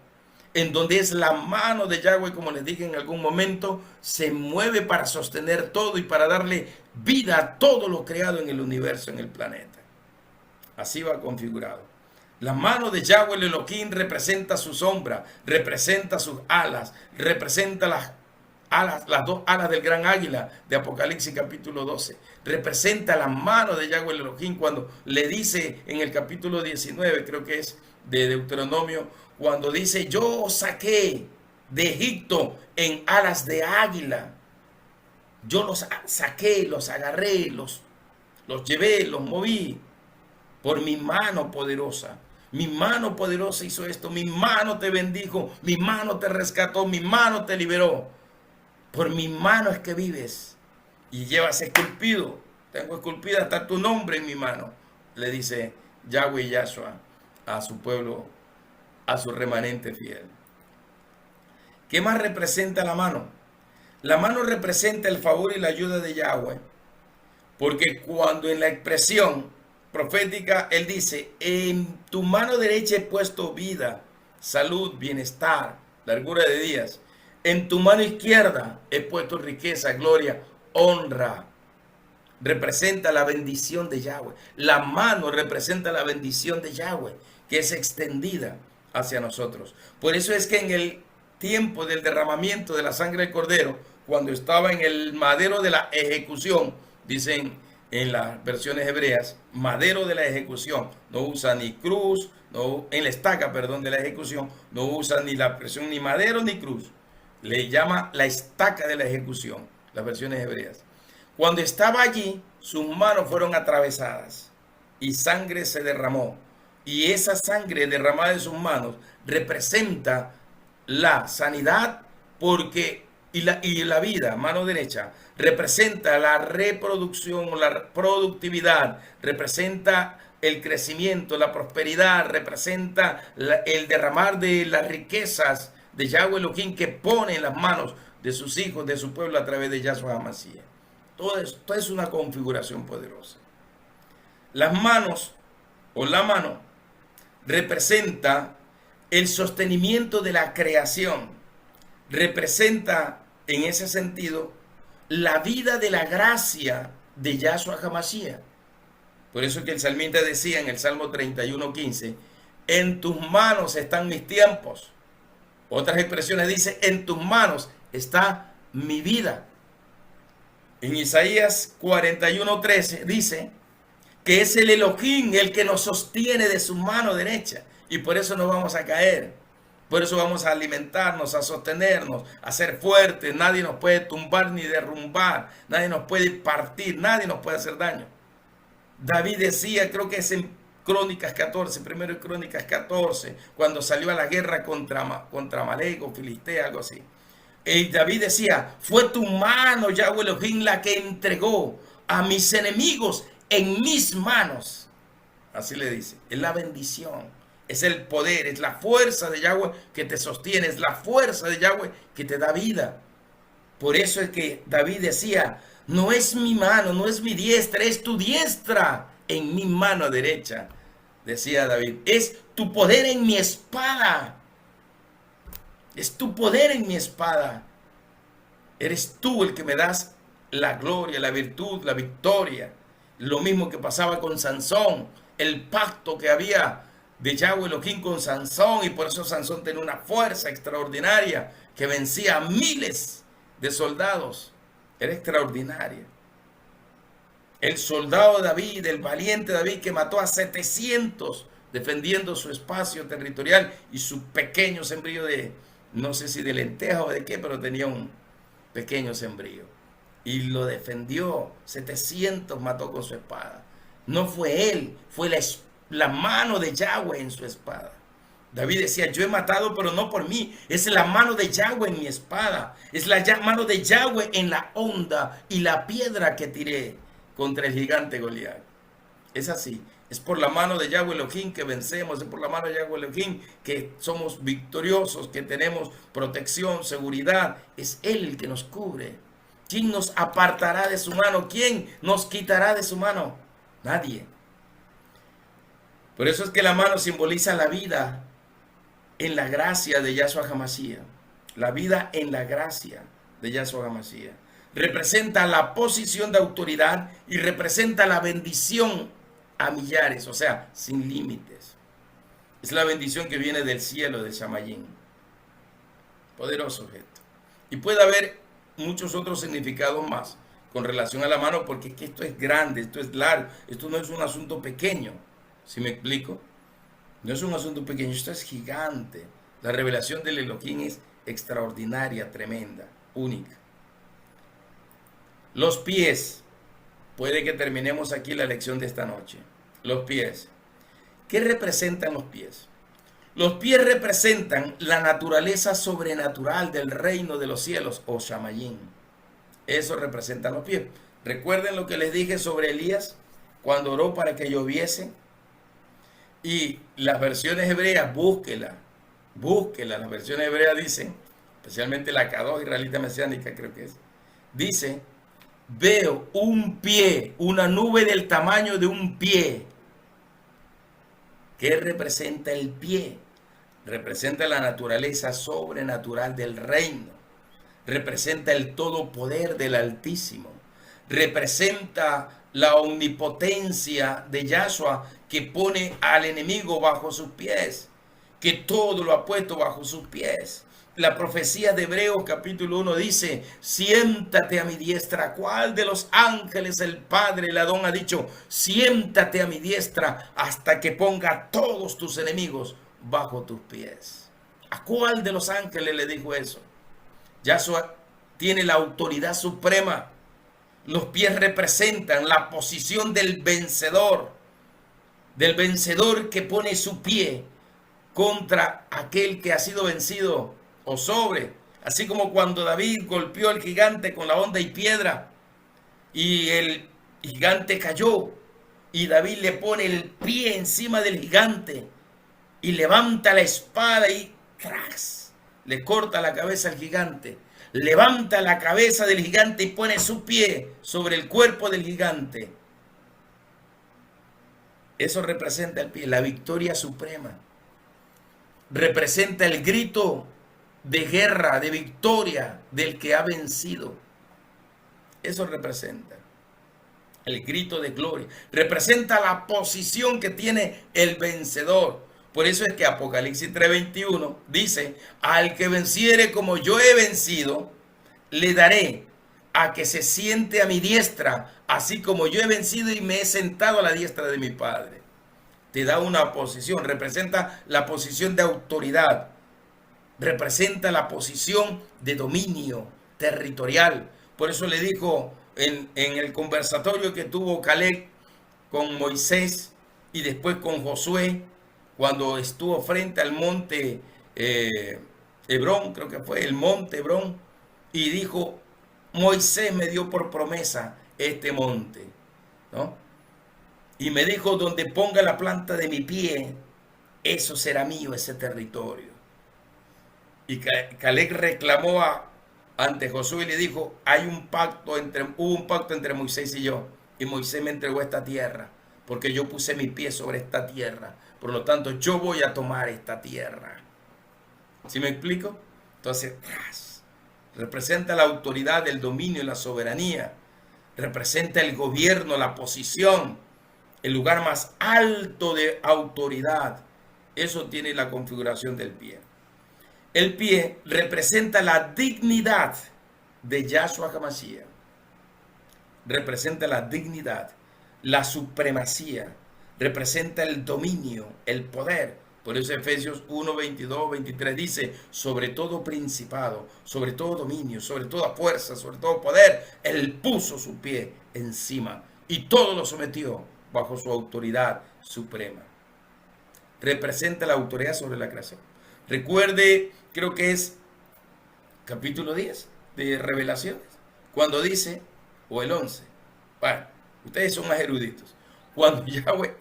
en donde es la mano de Yahweh, como les dije en algún momento, se mueve para sostener todo y para darle vida a todo lo creado en el universo, en el planeta. Así va configurado. La mano de Yahweh el Elohim representa su sombra, representa sus alas, representa las dos alas del gran águila de Apocalipsis capítulo 12. Representa la mano de Yahweh el Elohim cuando le dice en el capítulo 19, creo que es de Deuteronomio, cuando dice, yo os saqué de Egipto en alas de águila. Yo los saqué, los agarré, los llevé, los moví por mi mano poderosa. Mi mano poderosa hizo esto, mi mano te bendijo, mi mano te rescató, mi mano te liberó. Por mi mano es que vives y llevas esculpido. Tengo esculpida hasta tu nombre en mi mano, le dice Yahweh y Yahshua a su pueblo, a su remanente fiel. ¿Qué más representa la mano? La mano representa el favor y la ayuda de Yahweh, porque cuando en la expresión profética él dice, en tu mano derecha he puesto vida, salud, bienestar, largura de días. En tu mano izquierda he puesto riqueza, gloria, honra. Representa la bendición de Yahweh. La mano representa la bendición de Yahweh, que es extendida hacia nosotros. Por eso es que en el tiempo del derramamiento de la sangre del Cordero, cuando estaba en el madero de la ejecución, dicen en las versiones hebreas, madero de la ejecución, no usa ni cruz, en la estaca, perdón, de la ejecución, no usa ni la expresión ni madero ni cruz. Le llama la estaca de la ejecución, las versiones hebreas. Cuando estaba allí, sus manos fueron atravesadas y sangre se derramó. Y esa sangre derramada de sus manos representa la sanidad y la vida, mano derecha, representa la reproducción o la productividad, representa el crecimiento, la prosperidad, representa el derramar de las riquezas de Yahweh Elohim que pone en las manos de sus hijos, de su pueblo a través de Yahshua HaMashiach. Todo esto es una configuración poderosa. Las manos o la mano representa el sostenimiento de la creación. Representa en ese sentido la vida de la gracia de Yahshua HaMashiach. Por eso es que el salmista decía en el Salmo 31:15, en tus manos están mis tiempos. Otras expresiones dice, en tus manos está mi vida. En Isaías 41:13 dice que es el Elohim el que nos sostiene de su mano derecha. Y por eso no vamos a caer. Por eso vamos a alimentarnos, a sostenernos, a ser fuertes. Nadie nos puede tumbar ni derrumbar. Nadie nos puede partir. Nadie nos puede hacer daño. David decía, creo que es en Crónicas 14, primero en Crónicas 14, cuando salió a la guerra contra Amalek o Filistea, algo así. Y David decía, fue tu mano, Yahweh Elohim, la que entregó a mis enemigos en mis manos. Así le dice, es la bendición, es el poder, es la fuerza de Yahweh que te sostiene, es la fuerza de Yahweh que te da vida. Por eso es que David decía, no es mi mano, no es mi diestra, es tu diestra en mi mano derecha, decía David. Es tu poder en mi espada. Es tu poder en mi espada. Eres tú el que me das la gloria, la virtud, la victoria. Lo mismo que pasaba con Sansón, el pacto que había de Yahweh Elohim con Sansón, y por eso Sansón tenía una fuerza extraordinaria que vencía a miles de soldados. Era extraordinaria. El soldado David, el valiente David que mató a 700 defendiendo su espacio territorial y su pequeño sembrío de, no sé si de lenteja o de qué, pero tenía un pequeño sembrío. Y lo defendió, 700 mató con su espada. No fue él, fue la mano de Yahweh en su espada. David decía, yo he matado, pero no por mí. Es la mano de Yahweh en mi espada. Es la mano de Yahweh en la honda y la piedra que tiré contra el gigante Goliat. Es así. Es por la mano de Yahweh Elohim que vencemos. Es por la mano de Yahweh Elohim que somos victoriosos, que tenemos protección, seguridad. Es Él el que nos cubre. ¿Quién nos apartará de su mano? ¿Quién nos quitará de su mano? Nadie. Por eso es que la mano simboliza la vida en la gracia de Yahshua HaMashiach. La vida en la gracia de Yahshua HaMashiach. Representa la posición de autoridad y representa la bendición a millares, o sea, sin límites. Es la bendición que viene del cielo de Shamayim. Poderoso objeto. Y puede haber muchos otros significados más con relación a la mano, porque es que esto es grande, esto es largo, esto no es un asunto pequeño. ¿Sí me explico? No es un asunto pequeño, esto es gigante. La revelación del Elohim es extraordinaria, tremenda, única. Los pies. Puede que terminemos aquí la lección de esta noche. Los pies. ¿Qué representan los pies? Los pies representan la naturaleza sobrenatural del reino de los cielos, o Shamayim. Eso representan los pies. Recuerden lo que les dije sobre Elías cuando oró para que lloviese. Y las versiones hebreas, búsquela, las versiones hebreas dicen, especialmente la Kadosh israelita mesiánica creo que es, dice, veo un pie, una nube del tamaño de un pie. ¿Qué representa el pie? Representa la naturaleza sobrenatural del reino, representa el todopoder del Altísimo, representa la omnipotencia de Yahshua que pone al enemigo bajo sus pies, que todo lo ha puesto bajo sus pies. La profecía de Hebreos capítulo 1 dice, siéntate a mi diestra. ¿Cuál de los ángeles el Padre, el Adón, ha dicho, siéntate a mi diestra hasta que ponga todos tus enemigos bajo tus pies? ¿A cuál de los ángeles le dijo eso? Yahshua tiene la autoridad suprema. Los pies representan la posición del vencedor que pone su pie contra aquel que ha sido vencido o sobre. Así como cuando David golpeó al gigante con la honda y piedra y el gigante cayó. Y David le pone el pie encima del gigante y levanta la espada y ¡crash! Le corta la cabeza al gigante. Levanta la cabeza del gigante y pone su pie sobre el cuerpo del gigante. Eso representa el pie, la victoria suprema. Representa el grito de guerra, de victoria del que ha vencido. Eso representa el grito de gloria. Representa la posición que tiene el vencedor. Por eso es que Apocalipsis 3:21 dice, al que venciere como yo he vencido, le daré a que se siente a mi diestra, así como yo he vencido y me he sentado a la diestra de mi Padre. Te da una posición, representa la posición de autoridad, representa la posición de dominio territorial. Por eso le dijo en el conversatorio que tuvo Caleb con Moisés y después con Josué, cuando estuvo frente al monte Hebrón, creo que fue el monte Hebrón, y dijo, Moisés me dio por promesa este monte, ¿no? Y me dijo, donde ponga la planta de mi pie, eso será mío, ese territorio. Y Caleb reclamó ante Josué y le dijo, hubo un pacto entre Moisés y yo, y Moisés me entregó esta tierra, porque yo puse mi pie sobre esta tierra, por lo tanto yo voy a tomar esta tierra. ¿Sí me explico? Entonces, representa la autoridad, el dominio y la soberanía, representa el gobierno, la posición, el lugar más alto de autoridad. Eso tiene la configuración del pie. El pie representa la dignidad de Yahshua HaMashiach. Representa la dignidad, la supremacía, representa el dominio, el poder. Por eso Efesios 1, 22, 23 dice, sobre todo principado, sobre todo dominio, sobre toda fuerza, sobre todo poder, Él puso su pie encima y todo lo sometió bajo su autoridad suprema. Representa la autoridad sobre la creación. Recuerde, creo que es capítulo 10 de Revelaciones, cuando dice, o el 11, bueno, ustedes son más eruditos, cuando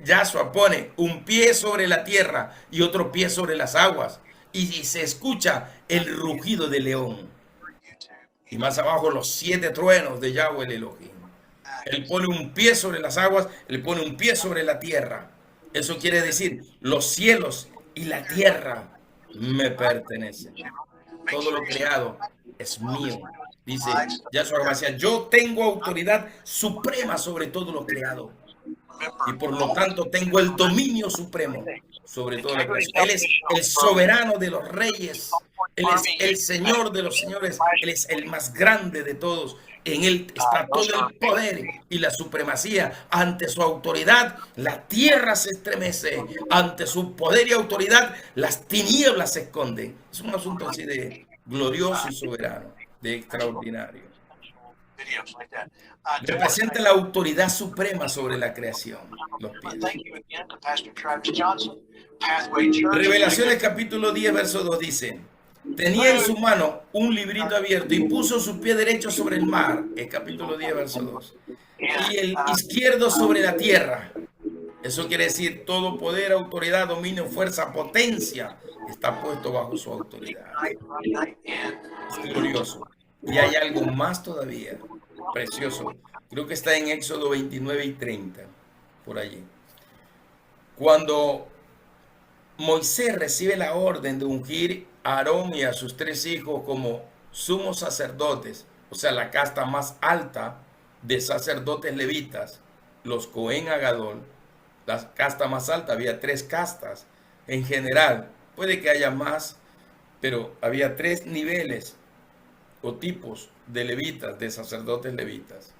Yahshua pone un pie sobre la tierra y otro pie sobre las aguas, y se escucha el rugido del león, y más abajo los 7 truenos de Yahweh el Elohim. Él pone un pie sobre las aguas, él pone un pie sobre la tierra. Eso quiere decir, los cielos y la tierra me pertenecen. Todo lo creado es mío. Dice Yahshua HaMashiach, yo tengo autoridad suprema sobre todo lo creado. Y por lo tanto tengo el dominio supremo sobre todo lo creado. Él es el soberano de los reyes. Él es el Señor de los señores. Él es el más grande de todos. En Él está todo el poder y la supremacía. Ante su autoridad, la tierra se estremece. Ante su poder y autoridad, las tinieblas se esconden. Es un asunto así de glorioso y soberano, de extraordinario. Representa la autoridad suprema sobre la creación. Los pies. Revelaciones capítulo 10, verso 2 dice, tenía en su mano un librito abierto y puso su pie derecho sobre el mar, el capítulo 10, verso 2, y el izquierdo sobre la tierra. Eso quiere decir todo poder, autoridad, dominio, fuerza, potencia está puesto bajo su autoridad. Es glorioso. Y hay algo más todavía, precioso. Creo que está en Éxodo 29 y 30, por allí. Cuando Moisés recibe la orden de ungir a Aarón y a sus 3 hijos como sumos sacerdotes, o sea, la casta más alta de sacerdotes levitas, los Cohen Agadol, la casta más alta, había 3 castas en general, puede que haya más, pero había 3 niveles o tipos de levitas, de sacerdotes levitas.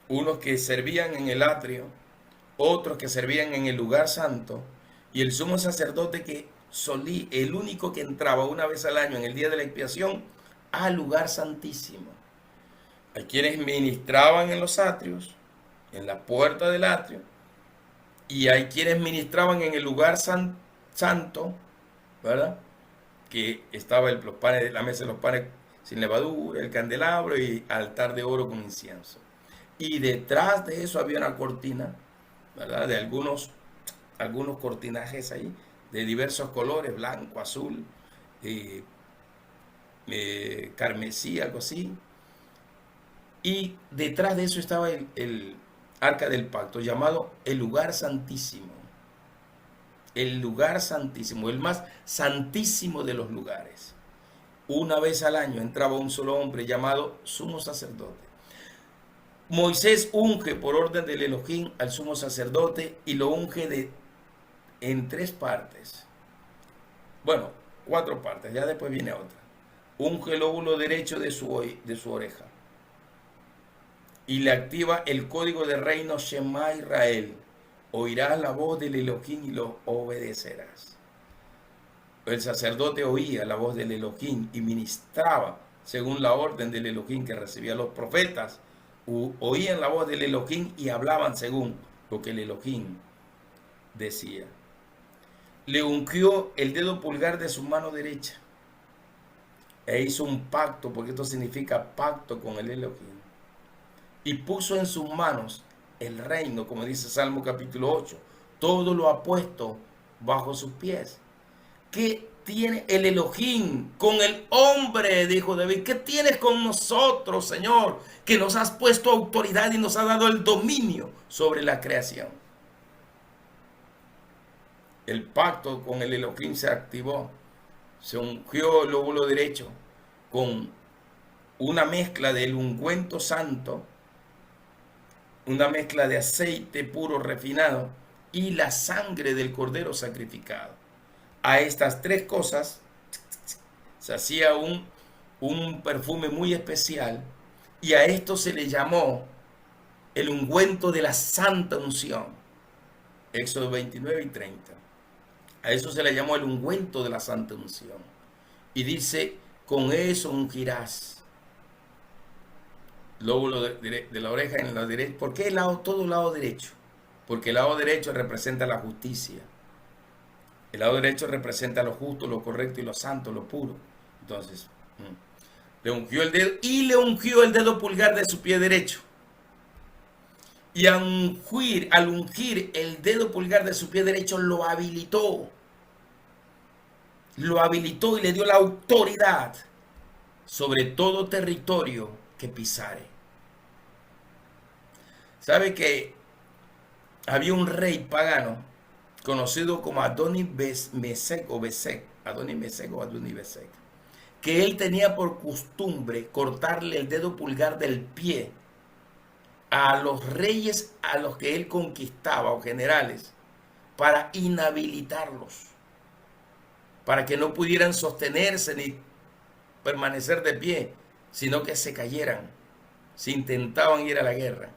Unos que servían en el atrio, otros que servían en el lugar santo, y el sumo sacerdote que solía, el único que entraba una vez al año en el día de la expiación al lugar santísimo. Hay quienes ministraban en los atrios, en la puerta del atrio, y hay quienes ministraban en el lugar santo, ¿verdad? Que estaba los panes, la mesa de los panes sin levadura, el candelabro y altar de oro con incienso. Y detrás de eso había una cortina ¿verdad? De algunos cortinajes ahí, de diversos colores, blanco, azul, eh, carmesí, algo así. Y detrás de eso estaba el arca del pacto, llamado el lugar santísimo. El lugar santísimo, el más santísimo de los lugares. Una vez al año entraba un solo hombre llamado sumo sacerdote. Moisés unge por orden del Elohim al sumo sacerdote y lo unge en 3 partes. Bueno, 4 partes, ya después viene otra. Unge el lóbulo derecho de su oreja y le activa el código de reino Shema Israel. Oirás la voz del Elohim y lo obedecerás. El sacerdote oía la voz del Elohim y ministraba según la orden del Elohim que recibía los profetas. Oían la voz del Elohim y hablaban según lo que el Elohim decía. Le ungió el dedo pulgar de su mano derecha e hizo un pacto, porque esto significa pacto con el Elohim, y puso en sus manos el reino, como dice Salmo capítulo 8, todo lo ha puesto bajo sus pies. ¿Qué tiene el Elohim con el hombre? Dijo David. ¿Qué tienes con nosotros, Señor? Que nos has puesto autoridad y nos ha dado el dominio sobre la creación. El pacto con el Elohim se activó. Se ungió el lóbulo derecho con una mezcla del ungüento santo, una mezcla de aceite puro refinado y la sangre del cordero sacrificado. A estas 3 cosas se hacía un perfume muy especial, y a esto se le llamó el ungüento de la santa unción. Éxodo 29 y 30. A eso se le llamó el ungüento de la santa unción. Y dice, con eso ungirás lóbulo de la oreja en la derecha. ¿Por qué todo el lado derecho? Porque el lado derecho representa la justicia. El lado derecho representa lo justo, lo correcto y lo santo, lo puro. Entonces, le ungió el dedo y le ungió el dedo pulgar de su pie derecho. Y al ungir el dedo pulgar de su pie derecho, lo habilitó. Lo habilitó y le dio la autoridad sobre todo territorio que pisare. ¿Sabe que había un rey pagano conocido como Adoni-Mesec, que él tenía por costumbre cortarle el dedo pulgar del pie a los reyes a los que él conquistaba, o generales, para inhabilitarlos, para que no pudieran sostenerse ni permanecer de pie, sino que se cayeran si intentaban ir a la guerra.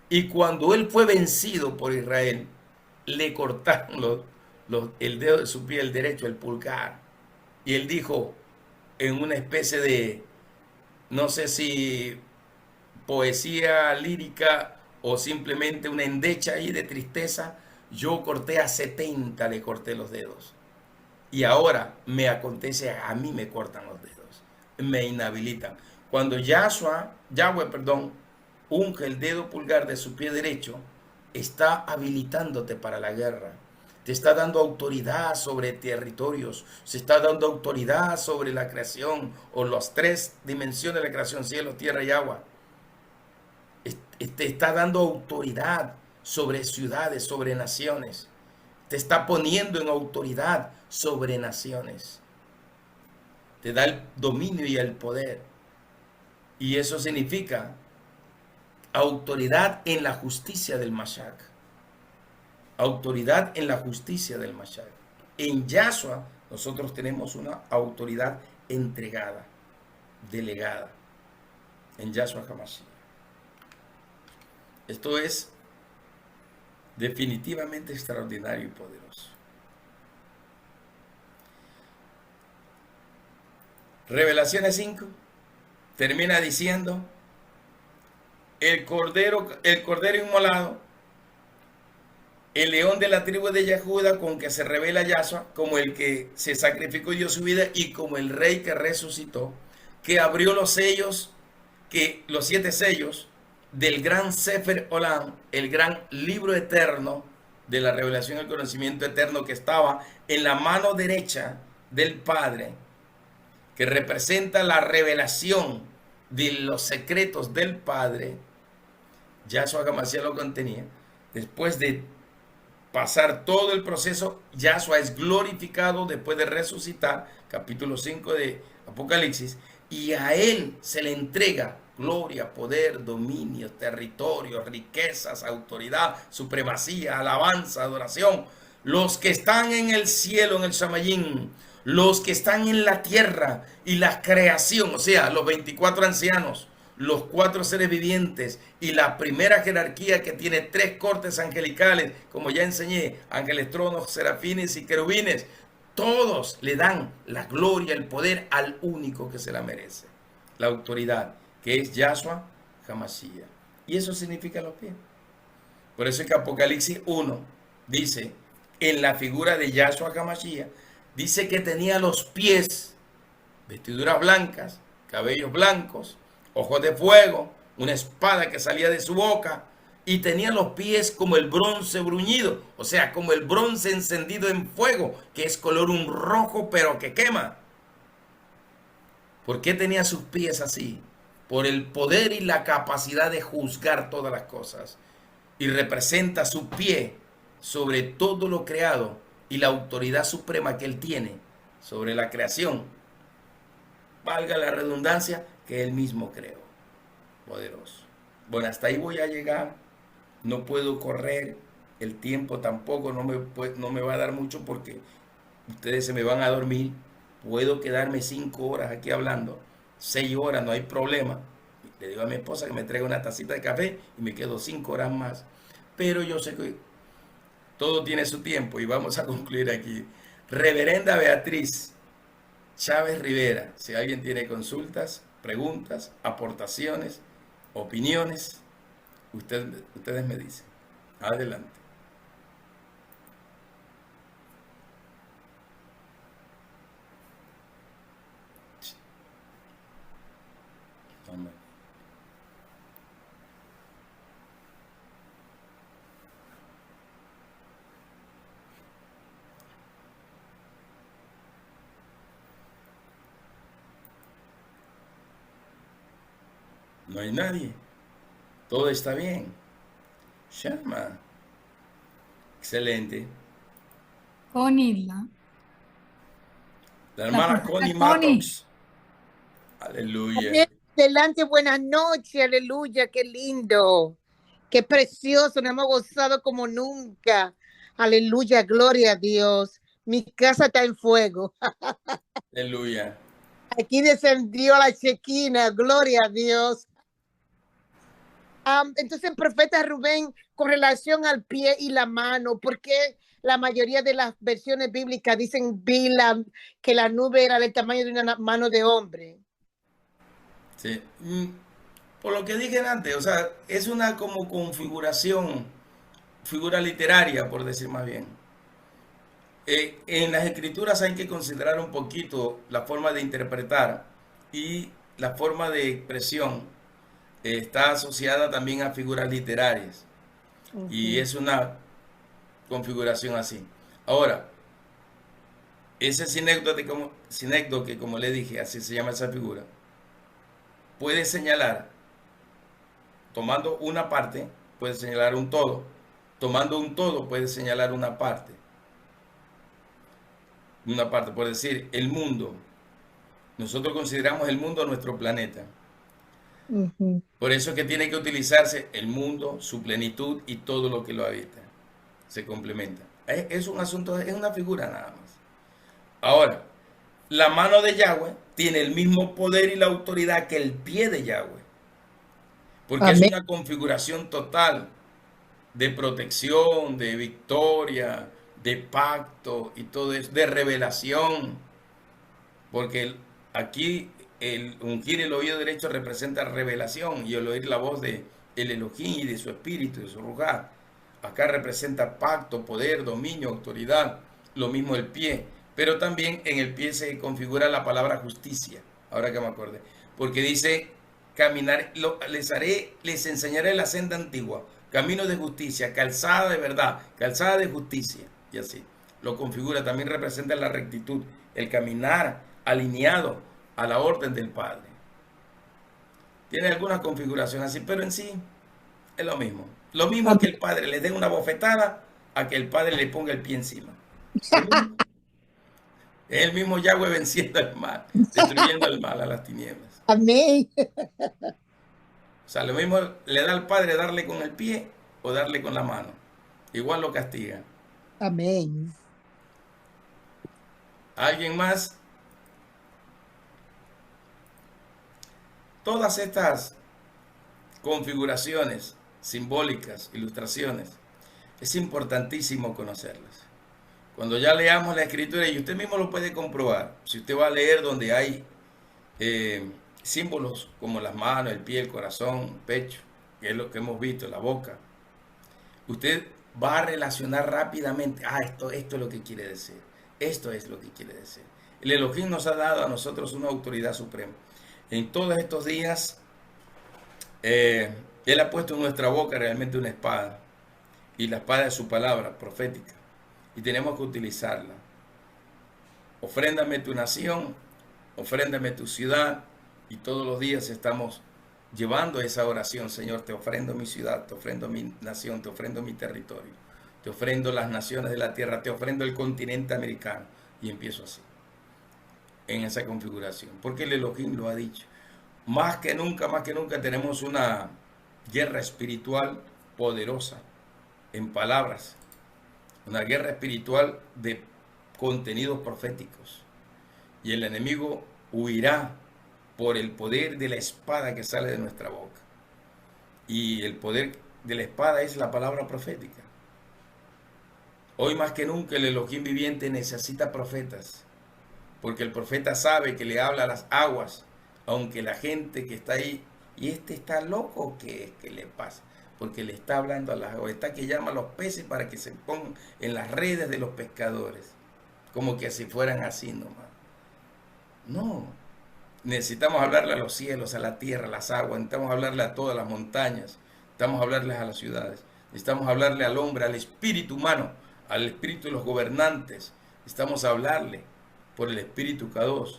Y cuando él fue vencido por Israel, le cortaron el dedo de su pie, el derecho, el pulgar. Y él dijo, en una especie de, no sé si poesía lírica o simplemente una endecha ahí de tristeza, yo corté a 70, le corté los dedos. Y ahora me acontece, a mí me cortan los dedos, me inhabilitan. Cuando Yahweh, unge el dedo pulgar de su pie derecho, está habilitándote para la guerra. Te está dando autoridad sobre territorios, se está dando autoridad sobre la creación, o las 3 dimensiones de la creación, cielo, tierra y agua. Te está dando autoridad sobre ciudades, sobre naciones. Te está poniendo en autoridad sobre naciones. Te da el dominio y el poder. Y eso significa autoridad en la justicia del Mashiach. Autoridad en la justicia del Mashiach. En Yahshua nosotros tenemos una autoridad entregada, delegada. En Yahshua HaMashiach. Esto es definitivamente extraordinario y poderoso. Revelaciones 5 termina diciendo: el cordero inmolado, el león de la tribu de Yehuda, con que se revela Yahshua, como el que se sacrificó y dio su vida, y como el rey que resucitó, que abrió los sellos, los 7 sellos, del gran Sefer Olam, el gran libro eterno de la revelación del conocimiento eterno que estaba en la mano derecha del Padre, que representa la revelación de los secretos del Padre. Yahshua Hamashiach lo contenía. Después de pasar todo el proceso, Yahshua es glorificado después de resucitar, capítulo 5 de Apocalipsis, y a él se le entrega gloria, poder, dominio, territorio, riquezas, autoridad, supremacía, alabanza, adoración. Los que están en el cielo, en el Shamayim, los que están en la tierra y la creación, o sea, los 24 ancianos, los 4 seres vivientes y la primera jerarquía que tiene 3 cortes angelicales, como ya enseñé, ángeles, tronos, serafines y querubines, todos le dan la gloria, el poder al único que se la merece, la autoridad, que es Yahshua Hamashiach. Y eso significa los pies. Por eso es que Apocalipsis 1 dice, en la figura de Yahshua Hamashiach, dice que tenía los pies, vestiduras blancas, cabellos blancos, ojos de fuego, una espada que salía de su boca, y tenía los pies como el bronce bruñido, o sea, como el bronce encendido en fuego, que es color un rojo pero que quema. ¿Por qué tenía sus pies así? Por el poder y la capacidad de juzgar todas las cosas. Y representa su pie sobre todo lo creado y la autoridad suprema que él tiene sobre la creación. Valga la redundancia, que él mismo creó. Poderoso. Bueno, hasta ahí voy a llegar. No puedo correr. El tiempo tampoco no me va a dar mucho porque ustedes se me van a dormir. Puedo quedarme 5 horas aquí hablando. 6 horas, no hay problema. Le digo a mi esposa que me traiga una tacita de café y me quedo 5 horas más. Pero yo sé que todo tiene su tiempo y vamos a concluir aquí. Reverenda Beatriz Chávez Rivera, si alguien tiene consultas, preguntas, aportaciones, opiniones, ustedes me dicen. Adelante. Amén. No hay nadie. Todo está bien. Llama. Excelente. Connie, La hermana Connie Mattox. Aleluya. Adelante, buenas noches, aleluya, qué lindo, qué precioso, nos hemos gozado como nunca. Aleluya, gloria a Dios. Mi casa está en fuego. Aleluya. Aquí descendió la chequina, gloria a Dios. Entonces, profeta Rubén, con relación al pie y la mano, ¿por qué la mayoría de las versiones bíblicas dicen que la nube era del tamaño de una mano de hombre? Sí. Por lo que dije antes, o sea, es una como configuración, figura literaria, por decir más bien. En las escrituras hay que considerar un poquito la forma de interpretar y la forma de expresión está asociada también a figuras literarias. Y es una configuración así. Ahora, ese sinécdoque, como le dije, así se llama esa figura, puede señalar, tomando una parte, puede señalar un todo. Tomando un todo, puede señalar una parte. Una parte, por decir, el mundo. Nosotros consideramos el mundo nuestro planeta. Por eso es que tiene que utilizarse el mundo, su plenitud y todo lo que lo habita. Se complementa. Es un asunto, es una figura nada más. Ahora, la mano de Yahweh tiene el mismo poder y la autoridad que el pie de Yahweh. Porque Amén. Es una configuración total de protección, de victoria, de pacto y todo eso, de revelación. Porque aquí el ungir el oído derecho representa revelación y el oír la voz de el Elohim y de su espíritu, de su ruja. Acá representa pacto, poder, dominio, autoridad. Lo mismo el pie. Pero también en el pie se configura la palabra justicia. Ahora que me acordé. Porque dice les enseñaré la senda antigua, camino de justicia, calzada de verdad, calzada de justicia. Y así lo configura, también representa la rectitud, el caminar alineado a la orden del Padre. Tiene algunas configuraciones así, pero en sí es lo mismo. Lo mismo es que el Padre le dé una bofetada a que el Padre le ponga el pie encima. Es el mismo Yahweh venciendo el mal, destruyendo el mal a las tinieblas. Amén. O sea, lo mismo le da al Padre darle con el pie o darle con la mano. Igual lo castiga. Amén. ¿Alguien más? Todas estas configuraciones simbólicas, ilustraciones, es importantísimo conocerlas. Cuando ya leamos la escritura, y usted mismo lo puede comprobar, si usted va a leer donde hay símbolos como las manos, el pie, el corazón, el pecho, que es lo que hemos visto, la boca, usted va a relacionar rápidamente, esto es lo que quiere decir, esto es lo que quiere decir. El Elohim nos ha dado a nosotros una autoridad suprema. En todos estos días, Él ha puesto en nuestra boca realmente una espada, y la espada es su palabra profética, y tenemos que utilizarla. Ofréndame tu nación, ofréndame tu ciudad, y todos los días estamos llevando esa oración. Señor, te ofrendo mi ciudad, te ofrendo mi nación, te ofrendo mi territorio, te ofrendo las naciones de la tierra, te ofrendo el continente americano, y empiezo así, en esa configuración, porque el Elohim lo ha dicho. Más que nunca tenemos una guerra espiritual poderosa en palabras, una guerra espiritual de contenidos proféticos, y el enemigo huirá por el poder de la espada que sale de nuestra boca, y el poder de la espada es la palabra profética. Hoy más que nunca el Elohim viviente necesita profetas, porque el profeta sabe que le habla a las aguas, aunque la gente que está ahí, y este está loco, ¿qué le pasa? Porque le está hablando a las aguas, está que llama a los peces para que se pongan en las redes de los pescadores, como que si fueran así nomás. No, necesitamos hablarle a los cielos, a la tierra, a las aguas, necesitamos hablarle a todas las montañas, necesitamos hablarles a las ciudades, necesitamos hablarle al hombre, al espíritu humano, al espíritu de los gobernantes, necesitamos hablarle por el espíritu Kadosh,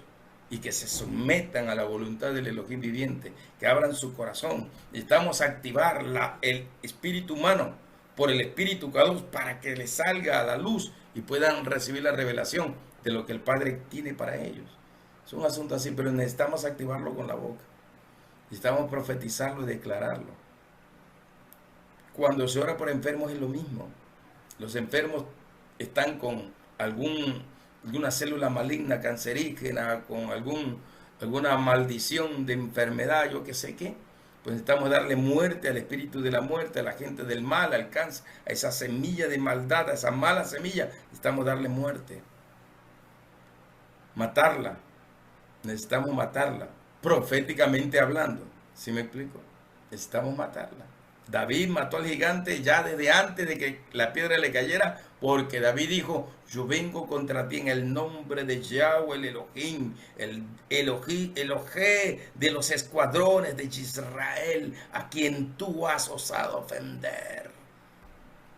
y que se sometan a la voluntad del Elohim viviente, que abran su corazón. Necesitamos activar el espíritu humano por el espíritu Kadosh para que les salga a la luz y puedan recibir la revelación de lo que el Padre tiene para ellos. Es un asunto así, pero necesitamos activarlo con la boca. Necesitamos profetizarlo y declararlo. Cuando se ora por enfermos es lo mismo. Los enfermos están con alguna célula maligna, cancerígena, con alguna maldición de enfermedad, yo qué sé qué, pues necesitamos darle muerte al espíritu de la muerte, a la gente del mal, al cáncer, a esa semilla de maldad, a esa mala semilla, necesitamos darle muerte. Matarla, necesitamos matarla, proféticamente hablando, ¿sí me explico? Necesitamos matarla. David mató al gigante ya desde antes de que la piedra le cayera, porque David dijo, yo vengo contra ti en el nombre de Yahweh el Elohim, el Elohim de los escuadrones de Israel, a quien tú has osado ofender.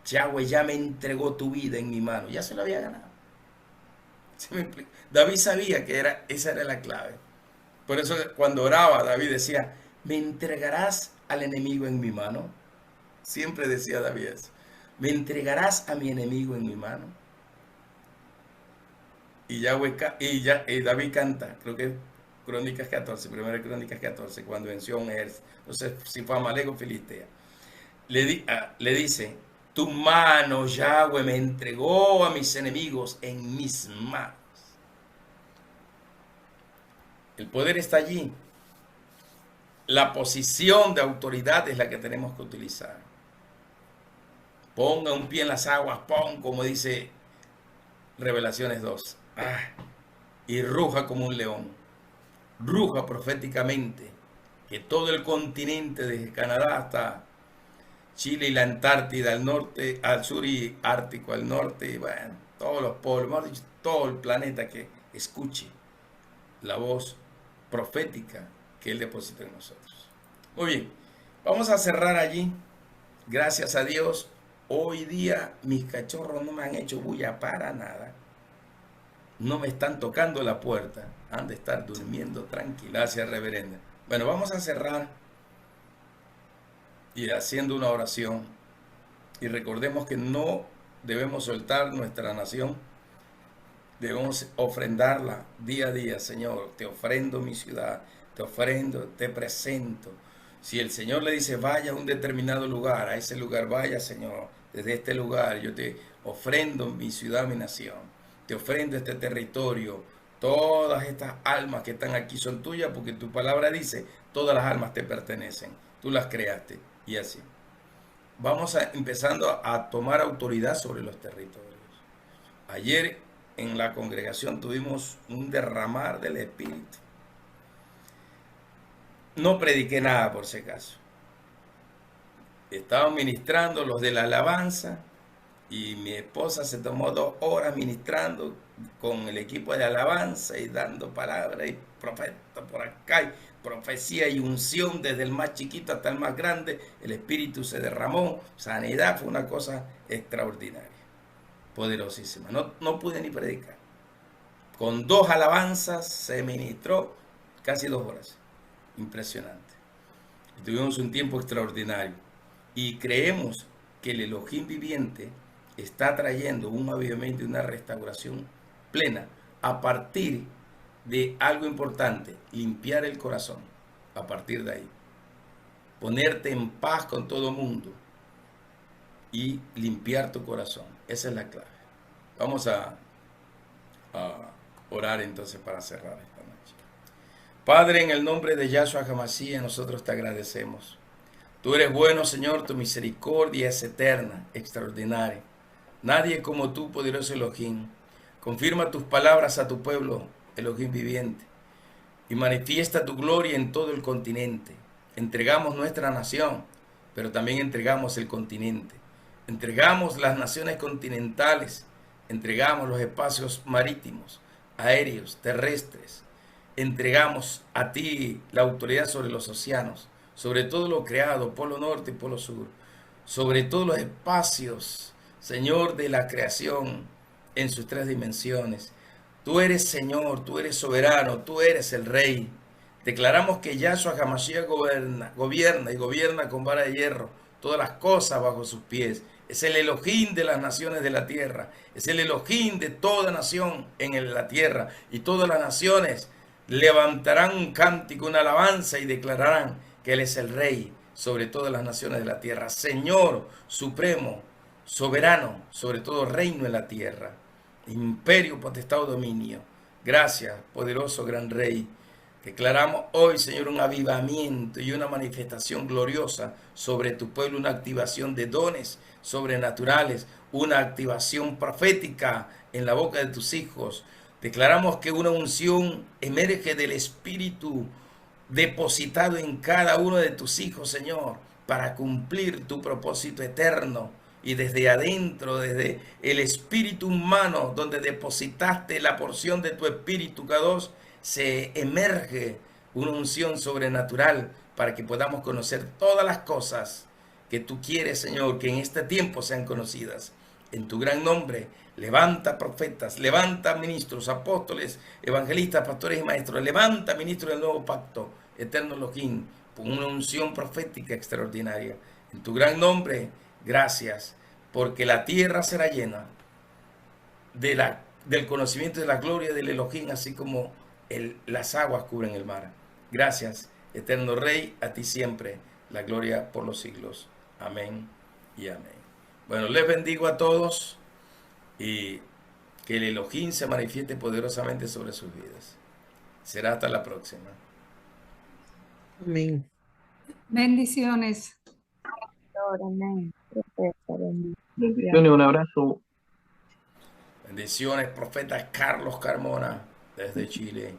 Yahweh ya me entregó tu vida en mi mano, ya se lo había ganado. ¿Sí me explico? David sabía que esa era la clave. Por eso cuando oraba, David decía, ¿me entregarás al enemigo en mi mano? Siempre decía David eso. ¿Me entregarás a mi enemigo en mi mano? Y David canta, creo que es Crónicas 14, primera Crónicas 14, cuando venció a un ejército. No sé si fue Amalek o Filistea. Le dice, tu mano, Yahweh, me entregó a mis enemigos en mis manos. El poder está allí. La posición de autoridad es la que tenemos que utilizar. Ponga un pie en las aguas, pon, como dice Revelaciones 2. Y ruja como un león. Ruja proféticamente. Que todo el continente, desde Canadá hasta Chile y la Antártida, al norte, al sur y Ártico, al norte, y bueno, todos los polos, hemos dicho, todo el planeta que escuche la voz profética que Él deposita en nosotros. Muy bien, vamos a cerrar allí. Gracias a Dios, hoy día mis cachorros no me han hecho bulla para nada. No me están tocando la puerta. Han de estar durmiendo tranquilos. Gracias, reverenda. Bueno, vamos a cerrar y haciendo una oración. Y recordemos que no debemos soltar nuestra nación. Debemos ofrendarla día a día, Señor. Te ofrendo mi ciudad, te ofrendo, te presento. Si el Señor le dice vaya a un determinado lugar, a ese lugar vaya, Señor. Desde este lugar yo te ofrendo mi ciudad, mi nación. Te ofrendo este territorio. Todas estas almas que están aquí son tuyas porque tu palabra dice, todas las almas te pertenecen. Tú las creaste y así. Vamos empezando a tomar autoridad sobre los territorios. Ayer en la congregación tuvimos un derramar del Espíritu. No prediqué nada por si acaso. Estaban ministrando los de la alabanza y mi esposa se tomó 2 horas ministrando con el equipo de alabanza y dando palabras y profeta por acá y profecía y unción desde el más chiquito hasta el más grande. El Espíritu se derramó, sanidad, fue una cosa extraordinaria, poderosísima. No pude ni predicar. Con 2 alabanzas se ministró casi 2 horas. Impresionante. Y tuvimos un tiempo extraordinario. Y creemos que el Elohim viviente está trayendo un avivamiento y una restauración plena a partir de algo importante, limpiar el corazón. A partir de ahí. Ponerte en paz con todo el mundo y limpiar tu corazón. Esa es la clave. Vamos a orar entonces para cerrar esta noche. Padre, en el nombre de Yahshua HaMashiach, nosotros te agradecemos. Tú eres bueno, Señor, tu misericordia es eterna, extraordinaria. Nadie como tú, poderoso Elohim. Confirma tus palabras a tu pueblo, Elohim viviente, y manifiesta tu gloria en todo el continente. Entregamos nuestra nación, pero también entregamos el continente. Entregamos las naciones continentales, entregamos los espacios marítimos, aéreos, terrestres. Entregamos a ti la autoridad sobre los océanos, sobre todo lo creado, polo norte y polo sur, sobre todos los espacios, Señor, de la creación en sus 3 dimensiones. Tú eres Señor, tú eres soberano, tú eres el Rey. Declaramos que Yahshua HaMashiach gobierna y gobierna con vara de hierro todas las cosas bajo sus pies. Es el Elohim de las naciones de la tierra. Es el Elohim de toda nación en la tierra. Y todas las naciones levantarán un cántico, una alabanza y declararán que Él es el Rey sobre todas las naciones de la tierra. Señor supremo, soberano sobre todo reino en la tierra. Imperio, potestad o dominio. Gracias, poderoso gran Rey. Declaramos hoy, Señor, un avivamiento y una manifestación gloriosa sobre tu pueblo, una activación de dones sobrenaturales, una activación profética en la boca de tus hijos. Declaramos que una unción emerge del Espíritu depositado en cada uno de tus hijos, Señor, para cumplir tu propósito eterno. Y desde adentro, desde el espíritu humano, donde depositaste la porción de tu espíritu, Kadosh, se emerge una unción sobrenatural para que podamos conocer todas las cosas que tú quieres, Señor, que en este tiempo sean conocidas. En tu gran nombre, levanta profetas, levanta ministros, apóstoles, evangelistas, pastores y maestros, levanta ministros del nuevo pacto, eterno Elohim, con una unción profética extraordinaria. En tu gran nombre, gracias, porque la tierra será llena del conocimiento de la gloria del Elohim, así como las aguas cubren el mar. Gracias, eterno Rey, a ti siempre la gloria por los siglos. Amén y amén. Bueno, les bendigo a todos y que el Elohim se manifieste poderosamente sobre sus vidas. Será hasta la próxima. Amén. Bendiciones. Amén. Bendiciones, un abrazo. Bendiciones, profeta Carlos Carmona, desde Chile.